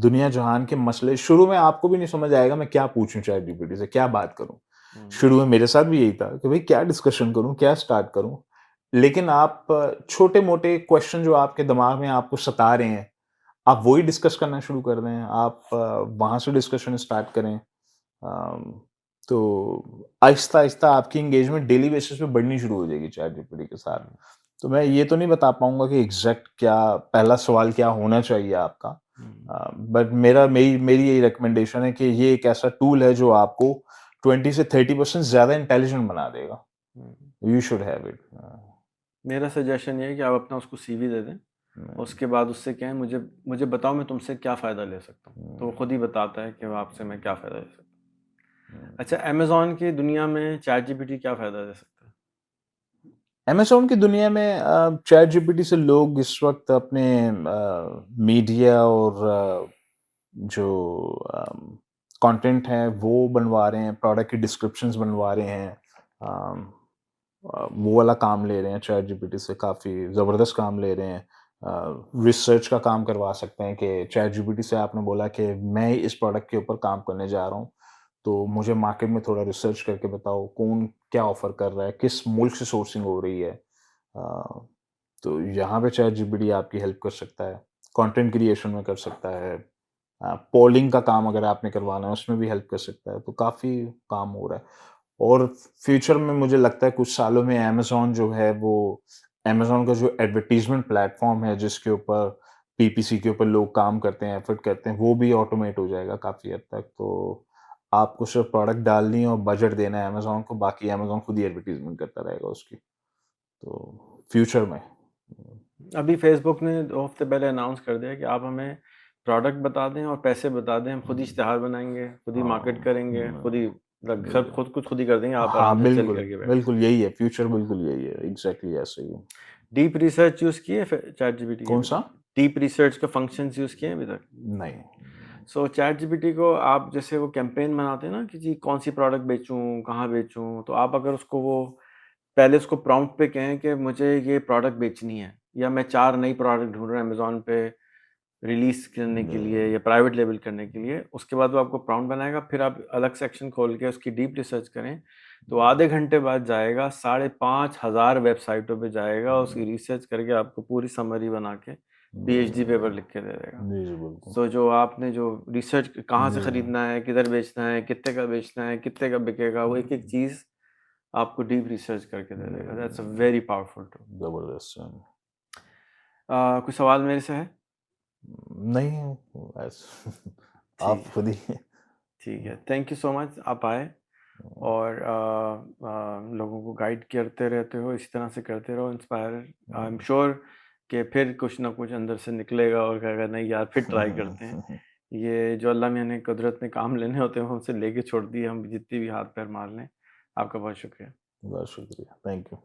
दुनिया जहान के मसले, शुरू में आपको भी नहीं समझ आएगा मैं क्या पूछूँ चैट जीपीटी से, क्या बात करूँ? हुँ, शुरू में मेरे साथ भी यही था कि भाई क्या डिस्कशन करूँ, क्या स्टार्ट करूँ? लेकिन आप छोटे-मोटे क्वेश्चन जो आपके दिमाग में आपको सता रहे हैं, आप वही डिस्कस करना शुरू कर दें, आप वहाँ से डिस्कशन स्टार्ट करें। अम, तो आहिस्ता-आहिस्ता आपकी एंगेजमेंट डेली बेसिस पे बढ़नी शुरू हो जाएगी चैट जीपीटी के साथ। हुँ, तो मैं ये तो नहीं बता पाऊँगा कि एग्ज़ैक्ट क्या पहला सवाल क्या होना चाहिए आपका। हुँ, बट मेरी मेरी यही रिकमेंडेशन है कि ये एक ऐसा टूल है जो आपको 20 से 30% ज़्यादा इंटेलिजेंट बना देगा। हुँ। You should have it. मेरा सजेशन ये है कि आप अपना उसको सीवी दे दें। हुँ, उसके बाद उससे कहें मुझे मुझे बताओ मैं तुमसे क्या फ़ायदा ले सकता हूँ। तो वो हुँ, खुद ही बताता है कि वो आपसे मैं क्या फ़ायदा ले सकता हूँ। अच्छा, हुँ। अमेज़न की दुनिया में चैट जीपीटी क्या फ़ायदा दे सकता है? अमेज़न की दुनिया में चैट जीपीटी से लोग इस वक़्त अपने मीडिया और जो कंटेंट है वो बनवा रहे हैं, प्रोडक्ट की डिस्क्रिप्शंस बनवा रहे हैं। अम, वो वाला काम ले रहे हैं चैट जीपीटी से, काफ़ी ज़बरदस्त काम ले रहे हैं। रिसर्च का काम करवा सकते हैं कि चैट जीपीटी से आपने बोला कि मैं इस प्रोडक्ट के ऊपर काम करने जा रहा हूँ, तो मुझे मार्केट में थोड़ा रिसर्च करके बताओ, कौन क्या ऑफ़र कर रहा है, किस मुल्क से सोर्सिंग हो रही है। अ, तो यहाँ पे चैट जीपीटी आपकी हेल्प कर सकता है, कंटेंट क्रिएशन में कर सकता है। पोलिंग का काम अगर आपने करवाना है उसमें भी हेल्प कर सकता है, तो काफ़ी काम हो रहा है। और फ्यूचर में मुझे लगता है कुछ सालों में अमेज़न जो है वो अमेज़न का जो एडवर्टाइज़मेंट प्लेटफ़ॉर्म है जिसके ऊपर पीपीसी के ऊपर लोग काम करते हैं, एफर्ट करते हैं, वो भी ऑटोमेट हो जाएगा काफ़ी हद तक। तो आपको सिर्फ़ प्रोडक्ट डालनी है और बजट देना है अमेज़न को, बाकी अमेज़न खुद ही एडवर्टाइज़मेंट करता रहेगा उसकी। तो फ्यूचर में अभी फेसबुक ने 2 हफ्ते पहले अनाउंस कर दिया कि आप हमें प्रोडक्ट बता दें और पैसे बता दें, हम खुद ही इश्तिहार बनाएँगे, खुद ही मार्केट करेंगे, खुद ही मतलब सब बिल्कुल। खुद कुछ खुद ही कर देंगे, आप हाँ, आराम से चिल बिल्कुल, करके बैठ बिल्कुल यही है, फ्यूचर बिल्कुल यही है, एग्ज़ैक्टली ऐसे ही है। डीप रिसर्च यूज़ किए फिर चैटजीपीटी के अभी कौन-सा? तक? डीप रिसर्च के फंक्शंस यूज़ किए हैं अभी तक? नहीं। सो चैटजीपीटी को आप जैसे वो कैंपेन बनाते हैं ना कि जी कौन-सी प्रोडक्ट बेचूँ, कहाँ बेचूँ? तो आप अगर उसको वो पहले उसको प्रॉम्प्ट पे कहें कि मुझे ये प्रोडक्ट बेचनी है या मैं 4 नई प्रोडक्ट ढूँढ रहा हूँ अमेज़न पे रिलीज़ करने के लिए या प्राइवेट लेबल करने के लिए, उसके बाद वो आपको प्रॉम्प्ट बनाएगा, फिर आप अलग सेक्शन खोल के उसकी डीप रिसर्च करें, तो आधे घंटे बाद जाएगा, 5,500 वेबसाइटों पे जाएगा, उसकी रिसर्च करके आपको पूरी समरी बना के पीएचडी पेपर लिख के दे देगा। जी, जी, बिल्कुल। सो जो आपने जो रिसर्च कहाँ से जी, खरीदना है, किधर बेचना है, कितने का बेचना है, कितने का बिकेगा, वो एक-एक चीज़ आपको डीप रिसर्च करके दे देगा। That's a very powerful tool. ज़बरदस्त है। कोई सवाल मेरे से है? नहीं, ऐस आप ठीक खुद ही ठीक है। थैंक यू सो मच आप आए और लोगों को गाइड करते रहते हो, इसी तरह से करते रहो इंस्पायर। आई एम श्योर कि फिर कुछ ना कुछ अंदर से निकलेगा और कहेगा नहीं यार फिर ट्राई करते हैं। ये जो अल्लाह मियाँ ने कुदरत ने काम लेने होते हैं वो हमसे लेके छोड़ दिए, हम जितनी भी हाथ पैर मार लें। आपका बहुत शुक्रिया। बहुत शुक्रिया, थैंक यू।